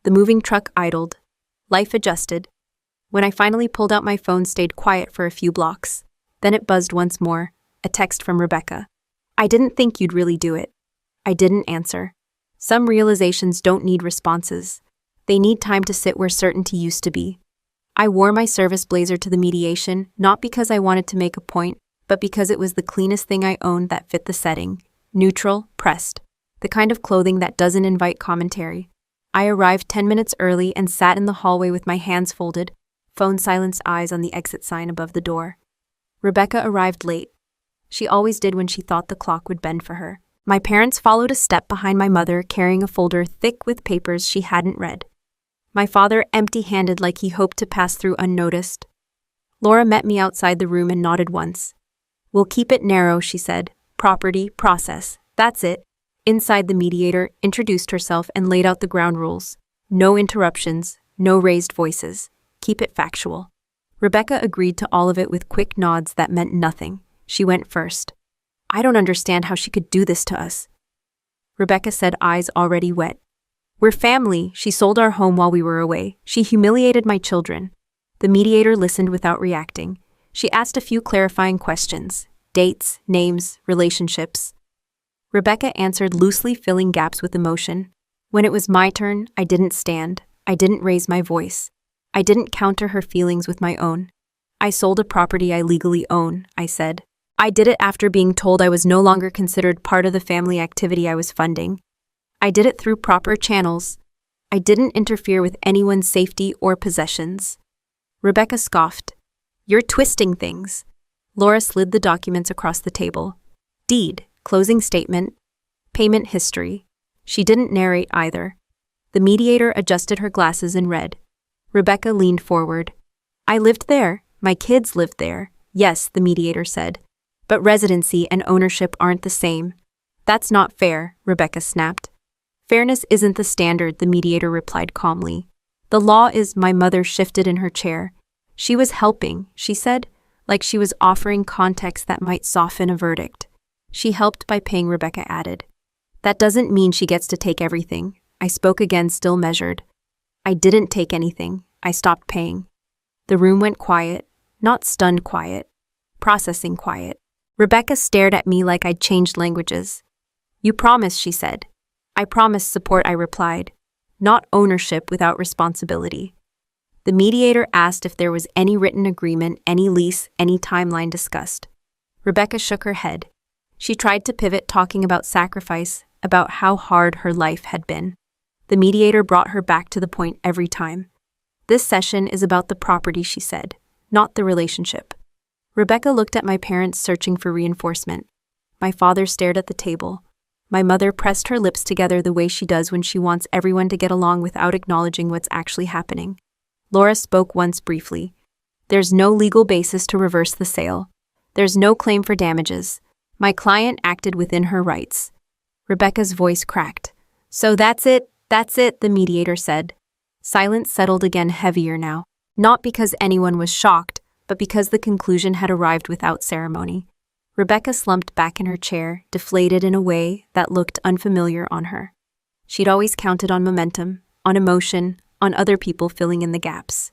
The moving truck idled. Life adjusted. When I finally pulled out my phone, stayed quiet for a few blocks. Then it buzzed once more, a text from Rebecca. "I didn't think you'd really do it." I didn't answer. Some realizations don't need responses. They need time to sit where certainty used to be. I wore my service blazer to the mediation, not because I wanted to make a point, but because it was the cleanest thing I owned that fit the setting. Neutral, pressed. The kind of clothing that doesn't invite commentary. I arrived 10 minutes early and sat in the hallway with my hands folded, phone silenced, eyes on the exit sign above the door. Rebecca arrived late. She always did when she thought the clock would bend for her. My parents followed a step behind my mother, carrying a folder thick with papers she hadn't read. My father empty-handed, like he hoped to pass through unnoticed. Laura met me outside the room and nodded once. "We'll keep it narrow," she said. "Property, process. That's it." Inside, the mediator introduced herself and laid out the ground rules. No interruptions, no raised voices. Keep it factual. Rebecca agreed to all of it with quick nods that meant nothing. She went first. "I don't understand how she could do this to us." Rebecca said, eyes already wet. "We're family. She sold our home while we were away. She humiliated my children." The mediator listened without reacting. She asked a few clarifying questions. Dates, names, relationships. Rebecca answered loosely, filling gaps with emotion. When it was my turn, I didn't stand. I didn't raise my voice. I didn't counter her feelings with my own. "I sold a property I legally own," I said. I did it after being told I was no longer considered part of the family activity I was funding. I did it through proper channels. I didn't interfere with anyone's safety or possessions. Rebecca scoffed. You're twisting things. Laura slid the documents across the table. Deed, closing statement, payment history. She didn't narrate either. The mediator adjusted her glasses and read. Rebecca leaned forward. I lived there. My kids lived there. Yes, the mediator said. But residency and ownership aren't the same. That's not fair, Rebecca snapped. Fairness isn't the standard, the mediator replied calmly. The law is. My mother shifted in her chair. She was helping, she said, like she was offering context that might soften a verdict. She helped by paying, Rebecca added. That doesn't mean she gets to take everything. I spoke again, still measured. I didn't take anything. I stopped paying. The room went quiet, not stunned quiet, processing quiet. Rebecca stared at me like I'd changed languages. You promise, she said. I promise support, I replied. Not ownership without responsibility. The mediator asked if there was any written agreement, any lease, any timeline discussed. Rebecca shook her head. She tried to pivot, talking about sacrifice, about how hard her life had been. The mediator brought her back to the point every time. This session is about the property, she said, not the relationship. Rebecca looked at my parents, searching for reinforcement. My father stared at the table. My mother pressed her lips together the way she does when she wants everyone to get along without acknowledging what's actually happening. Laura spoke once briefly. There's no legal basis to reverse the sale. There's no claim for damages. My client acted within her rights. Rebecca's voice cracked. So that's it, the mediator said. Silence settled again, heavier now. Not because anyone was shocked, but because the conclusion had arrived without ceremony. Rebecca slumped back in her chair, deflated in a way that looked unfamiliar on her. She'd always counted on momentum, on emotion, on other people filling in the gaps.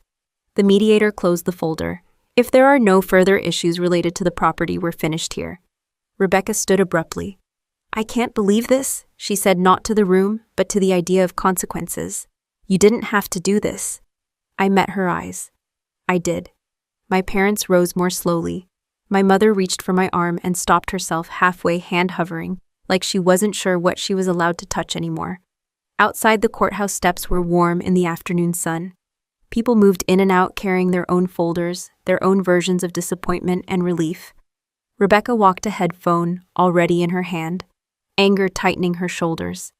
The mediator closed the folder. If there are no further issues related to the property, we're finished here. Rebecca stood abruptly. I can't believe this, she said, not to the room, but to the idea of consequences. You didn't have to do this. I met her eyes. I did. My parents rose more slowly. My mother reached for my arm and stopped herself halfway, hand hovering, like she wasn't sure what she was allowed to touch anymore. Outside, the courthouse steps were warm in the afternoon sun. People moved in and out carrying their own folders, their own versions of disappointment and relief. Rebecca walked ahead, phone already in her hand, anger tightening her shoulders.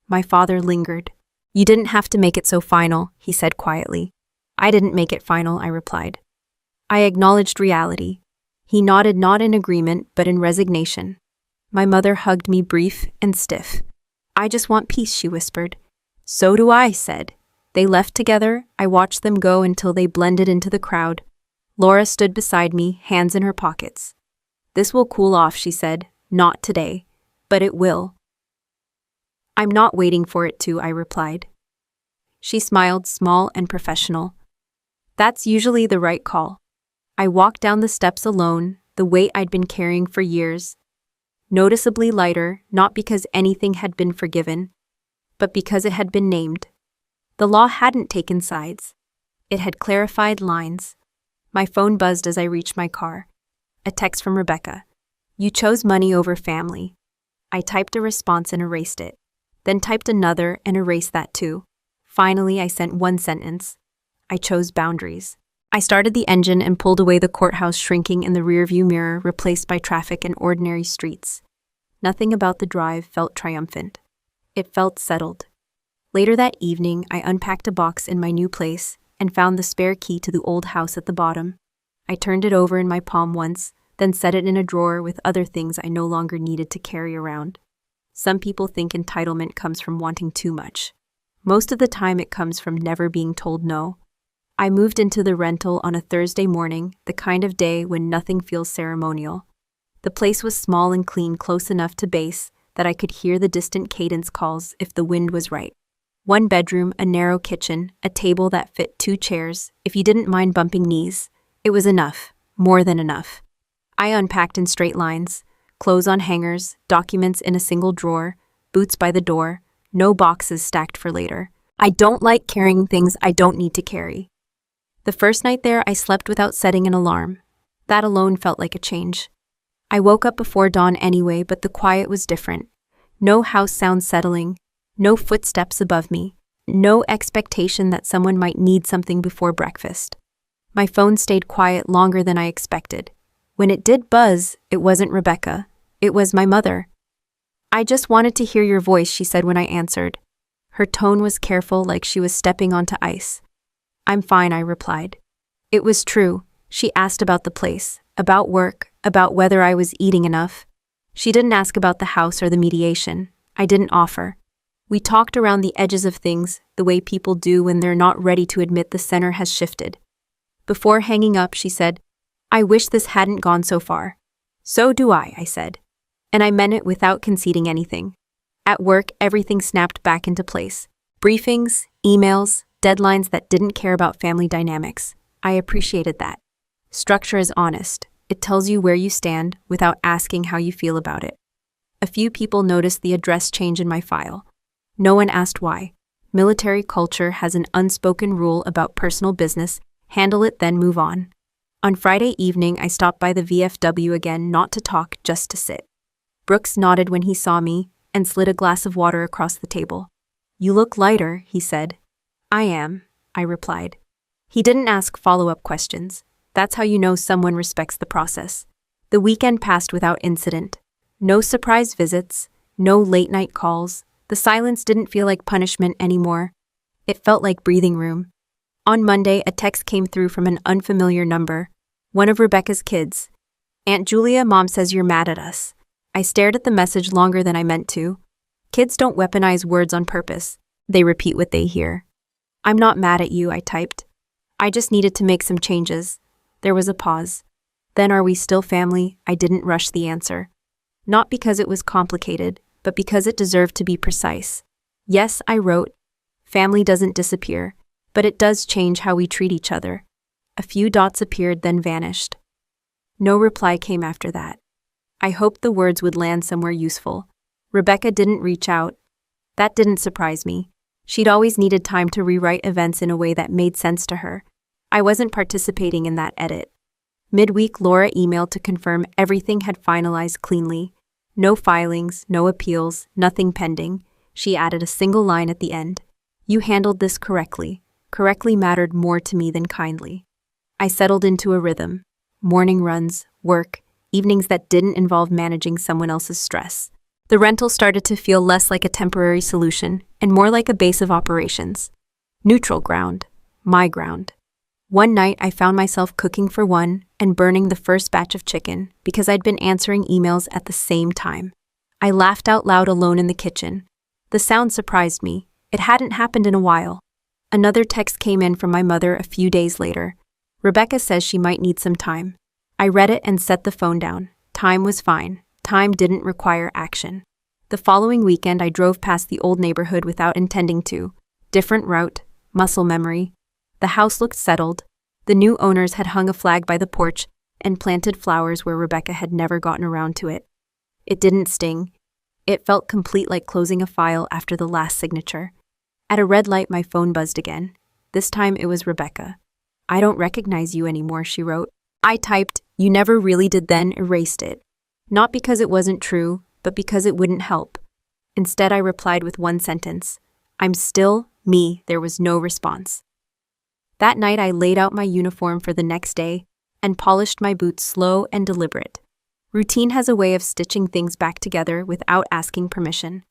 My father lingered. You didn't have to make it so final, he said quietly. I didn't make it final, I replied. I acknowledged reality. He nodded, not in agreement, but in resignation. My mother hugged me, brief and stiff. I just want peace, she whispered. So do I, said. They left together. I watched them go until they blended into the crowd. Laura stood beside me, hands in her pockets. This will cool off, she said. Not today, but it will. I'm not waiting for it to, I replied. She smiled, small and professional. That's usually the right call. I walked down the steps alone, the weight I'd been carrying for years, noticeably lighter, not because anything had been forgiven, but because it had been named. The law hadn't taken sides. It had clarified lines. My phone buzzed as I reached my car. A text from Rebecca. You chose money over family. I typed a response and erased it, then typed another and erased that too. Finally, I sent one sentence. I chose boundaries. I started the engine and pulled away, the courthouse shrinking in the rearview mirror, replaced by traffic and ordinary streets. Nothing about the drive felt triumphant. It felt settled. Later that evening, I unpacked a box in my new place and found the spare key to the old house at the bottom. I turned it over in my palm once, then set it in a drawer with other things I no longer needed to carry around. Some people think entitlement comes from wanting too much. Most of the time it comes from never being told no. I moved into the rental on a Thursday morning, the kind of day when nothing feels ceremonial. The place was small and clean, close enough to base that I could hear the distant cadence calls if the wind was right. One bedroom, a narrow kitchen, a table that fit 2 chairs. If you didn't mind bumping knees, it was enough, more than enough. I unpacked in straight lines, clothes on hangers, documents in a single drawer, boots by the door, no boxes stacked for later. I don't like carrying things I don't need to carry. The first night there, I slept without setting an alarm. That alone felt like a change. I woke up before dawn anyway, but the quiet was different. No house sounds settling, no footsteps above me, no expectation that someone might need something before breakfast. My phone stayed quiet longer than I expected. When it did buzz, it wasn't Rebecca. It was my mother. "I just wanted to hear your voice," she said when I answered. Her tone was careful, like she was stepping onto ice. "I'm fine," I replied. It was true. She asked about the place, about work, about whether I was eating enough. She didn't ask about the house or the mediation. I didn't offer. We talked around the edges of things, the way people do when they're not ready to admit the center has shifted. Before hanging up, she said, "I wish this hadn't gone so far." "So do I said. And I meant it without conceding anything. At work, everything snapped back into place. Briefings, emails, deadlines that didn't care about family dynamics. I appreciated that. Structure is honest. It tells you where you stand without asking how you feel about it. A few people noticed the address change in my file. No one asked why. Military culture has an unspoken rule about personal business: handle it, then move on. On Friday evening, I stopped by the VFW again, not to talk, just to sit. Brooks nodded when he saw me and slid a glass of water across the table. "You look lighter," he said. "I am," I replied. He didn't ask follow-up questions. That's how you know someone respects the process. The weekend passed without incident. No surprise visits, no late-night calls. The silence didn't feel like punishment anymore. It felt like breathing room. On Monday, a text came through from an unfamiliar number. One of Rebecca's kids. "Aunt Julia, Mom says you're mad at us." I stared at the message longer than I meant to. Kids don't weaponize words on purpose. They repeat what they hear. "I'm not mad at you," I typed. "I just needed to make some changes." There was a pause. "Then are we still family?" I didn't rush the answer. Not because it was complicated, but because it deserved to be precise. "Yes," I wrote. "Family doesn't disappear, but it does change how we treat each other." A few dots appeared, then vanished. No reply came after that. I hoped the words would land somewhere useful. Rebecca didn't reach out. That didn't surprise me. She'd always needed time to rewrite events in a way that made sense to her. I wasn't participating in that edit. Midweek, Laura emailed to confirm everything had finalized cleanly. No filings, no appeals, nothing pending. She added a single line at the end. "You handled this correctly." Correctly mattered more to me than kindly. I settled into a rhythm. Morning runs, work, evenings that didn't involve managing someone else's stress. The rental started to feel less like a temporary solution and more like a base of operations. Neutral ground. My ground. One night, I found myself cooking for one and burning the first batch of chicken because I'd been answering emails at the same time. I laughed out loud alone in the kitchen. The sound surprised me. It hadn't happened in a while. Another text came in from my mother a few days later. "Rebecca says she might need some time." I read it and set the phone down. Time was fine. Time didn't require action. The following weekend, I drove past the old neighborhood without intending to. Different route, muscle memory. The house looked settled. The new owners had hung a flag by the porch and planted flowers where Rebecca had never gotten around to it. It didn't sting. It felt complete, like closing a file after the last signature. At a red light, my phone buzzed again. This time it was Rebecca. "I don't recognize you anymore," she wrote. I typed, "You never really did," then erased it. Not because it wasn't true, but because it wouldn't help. Instead, I replied with one sentence. "I'm still me." There was no response. That night, I laid out my uniform for the next day and polished my boots, slow and deliberate. Routine has a way of stitching things back together without asking permission.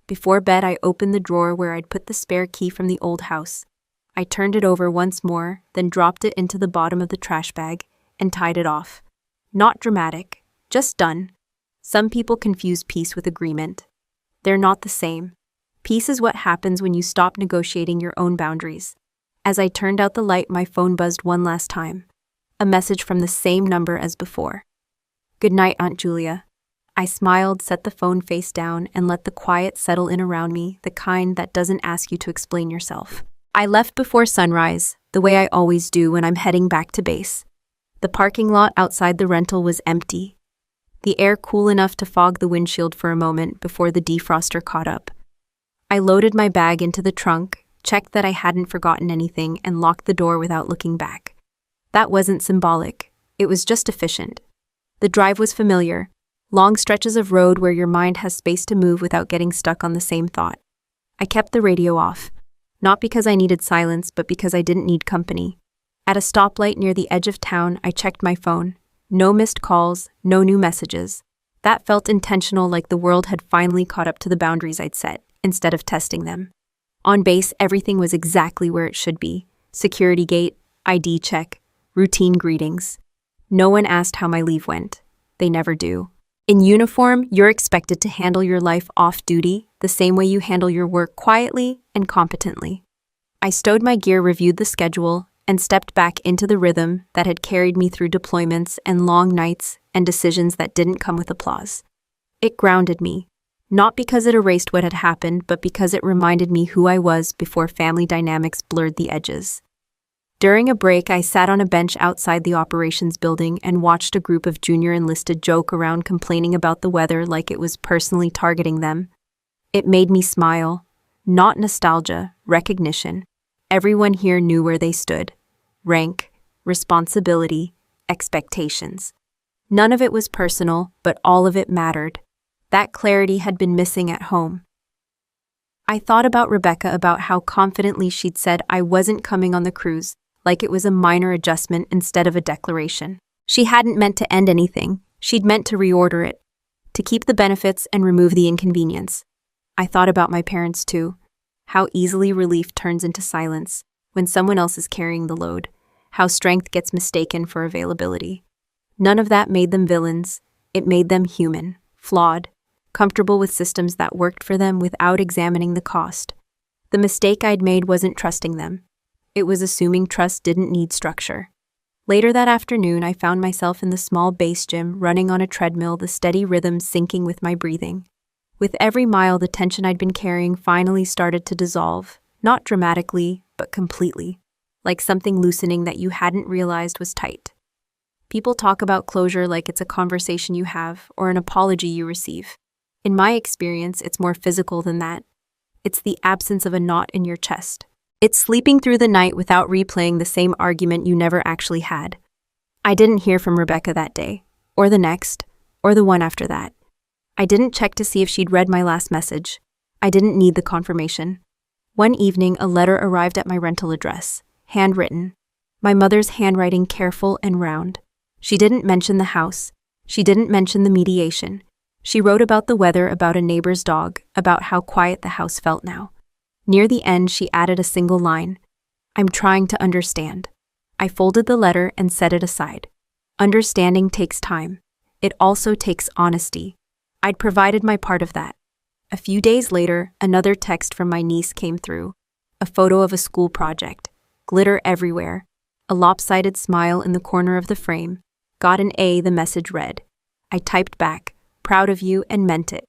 Before bed, I opened the drawer where I'd put the spare key from the old house. I turned it over once more, then dropped it into the bottom of the trash bag and tied it off. Not dramatic, just done. Some people confuse peace with agreement. They're not the same. Peace is what happens when you stop negotiating your own boundaries. As I turned out the light, my phone buzzed one last time. A message from the same number as before. "Good night, Aunt Julia." I smiled, set the phone face down, and let the quiet settle in around me, the kind that doesn't ask you to explain yourself. I left before sunrise, the way I always do when I'm heading back to base. The parking lot outside the rental was empty. The air cool enough to fog the windshield for a moment before the defroster caught up. I loaded my bag into the trunk, checked that I hadn't forgotten anything, and locked the door without looking back. That wasn't symbolic. It was just efficient. The drive was familiar. Long stretches of road where your mind has space to move without getting stuck on the same thought. I kept the radio off. Not because I needed silence, but because I didn't need company. At a stoplight near the edge of town, I checked my phone. No missed calls, no new messages. That felt intentional, like the world had finally caught up to the boundaries I'd set, instead of testing them. On base, everything was exactly where it should be. Security gate, ID check, routine greetings. No one asked how my leave went. They never do. In uniform, you're expected to handle your life off-duty the same way you handle your work, quietly and competently. I stowed my gear, reviewed the schedule, and stepped back into the rhythm that had carried me through deployments and long nights and decisions that didn't come with applause. It grounded me, not because it erased what had happened, but because it reminded me who I was before family dynamics blurred the edges. During a break, I sat on a bench outside the operations building and watched a group of junior enlisted joke around, complaining about the weather like it was personally targeting them. It made me smile. Not nostalgia, recognition. Everyone here knew where they stood. Rank, responsibility, expectations. None of it was personal, but all of it mattered. That clarity had been missing at home. I thought about Rebecca, about how confidently she'd said I wasn't coming on the cruise, like it was a minor adjustment instead of a declaration. She hadn't meant to end anything. She'd meant to reorder it, to keep the benefits and remove the inconvenience. I thought about my parents too, how easily relief turns into silence when someone else is carrying the load, how strength gets mistaken for availability. None of that made them villains. It made them human, flawed, comfortable with systems that worked for them without examining the cost. The mistake I'd made wasn't trusting them. It was assuming trust didn't need structure. Later that afternoon, I found myself in the small base gym, running on a treadmill, the steady rhythm syncing with my breathing. With every mile, the tension I'd been carrying finally started to dissolve, not dramatically, but completely, like something loosening that you hadn't realized was tight. People talk about closure like it's a conversation you have or an apology you receive. In my experience, it's more physical than that. It's the absence of a knot in your chest. It's sleeping through the night without replaying the same argument you never actually had. I didn't hear from Rebecca that day, or the next, or the one after that. I didn't check to see if she'd read my last message. I didn't need the confirmation. One evening, a letter arrived at my rental address, handwritten. My mother's handwriting, careful and round. She didn't mention the house. She didn't mention the mediation. She wrote about the weather, about a neighbor's dog, about how quiet the house felt now. Near the end, she added a single line. I'm trying to understand. I folded the letter and set it aside. Understanding takes time. It also takes honesty. I'd provided my part of that. A few days later, another text from my niece came through. A photo of a school project. Glitter everywhere. A lopsided smile in the corner of the frame. Got an A, the message read. I typed back, proud of you, and meant it.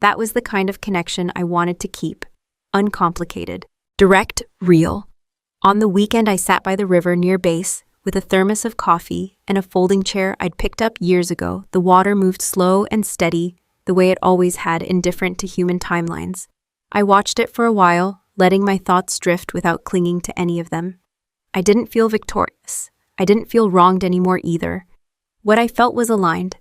That was the kind of connection I wanted to keep. Uncomplicated. Direct, real. On the weekend, I sat by the river near base with a thermos of coffee and a folding chair I'd picked up years ago. The water moved slow and steady, the way it always had, indifferent to human timelines. I watched it for a while, letting my thoughts drift without clinging to any of them. I didn't feel victorious. I didn't feel wronged anymore either. What I felt was aligned.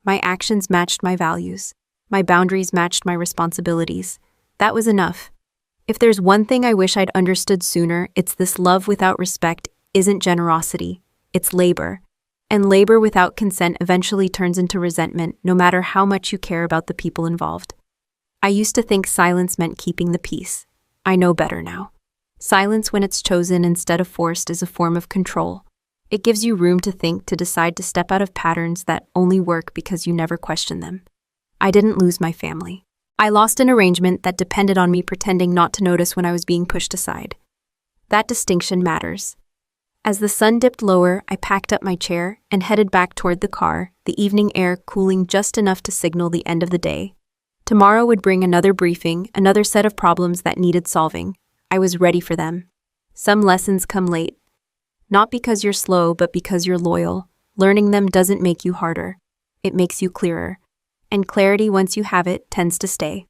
My actions matched my values. My boundaries matched my responsibilities. That was enough. If there's one thing I wish I'd understood sooner, it's this: love without respect isn't generosity, it's labor. And labor without consent eventually turns into resentment, no matter how much you care about the people involved. I used to think silence meant keeping the peace. I know better now. Silence, when it's chosen instead of forced, is a form of control. It gives you room to think, to decide, to step out of patterns that only work because you never question them. I didn't lose my family. I lost an arrangement that depended on me pretending not to notice when I was being pushed aside. That distinction matters. As the sun dipped lower, I packed up my chair and headed back toward the car, the evening air cooling just enough to signal the end of the day. Tomorrow would bring another briefing, another set of problems that needed solving. I was ready for them. Some lessons come late. Not because you're slow, but because you're loyal. Learning them doesn't make you harder. It makes you clearer. And clarity, once you have it, tends to stay.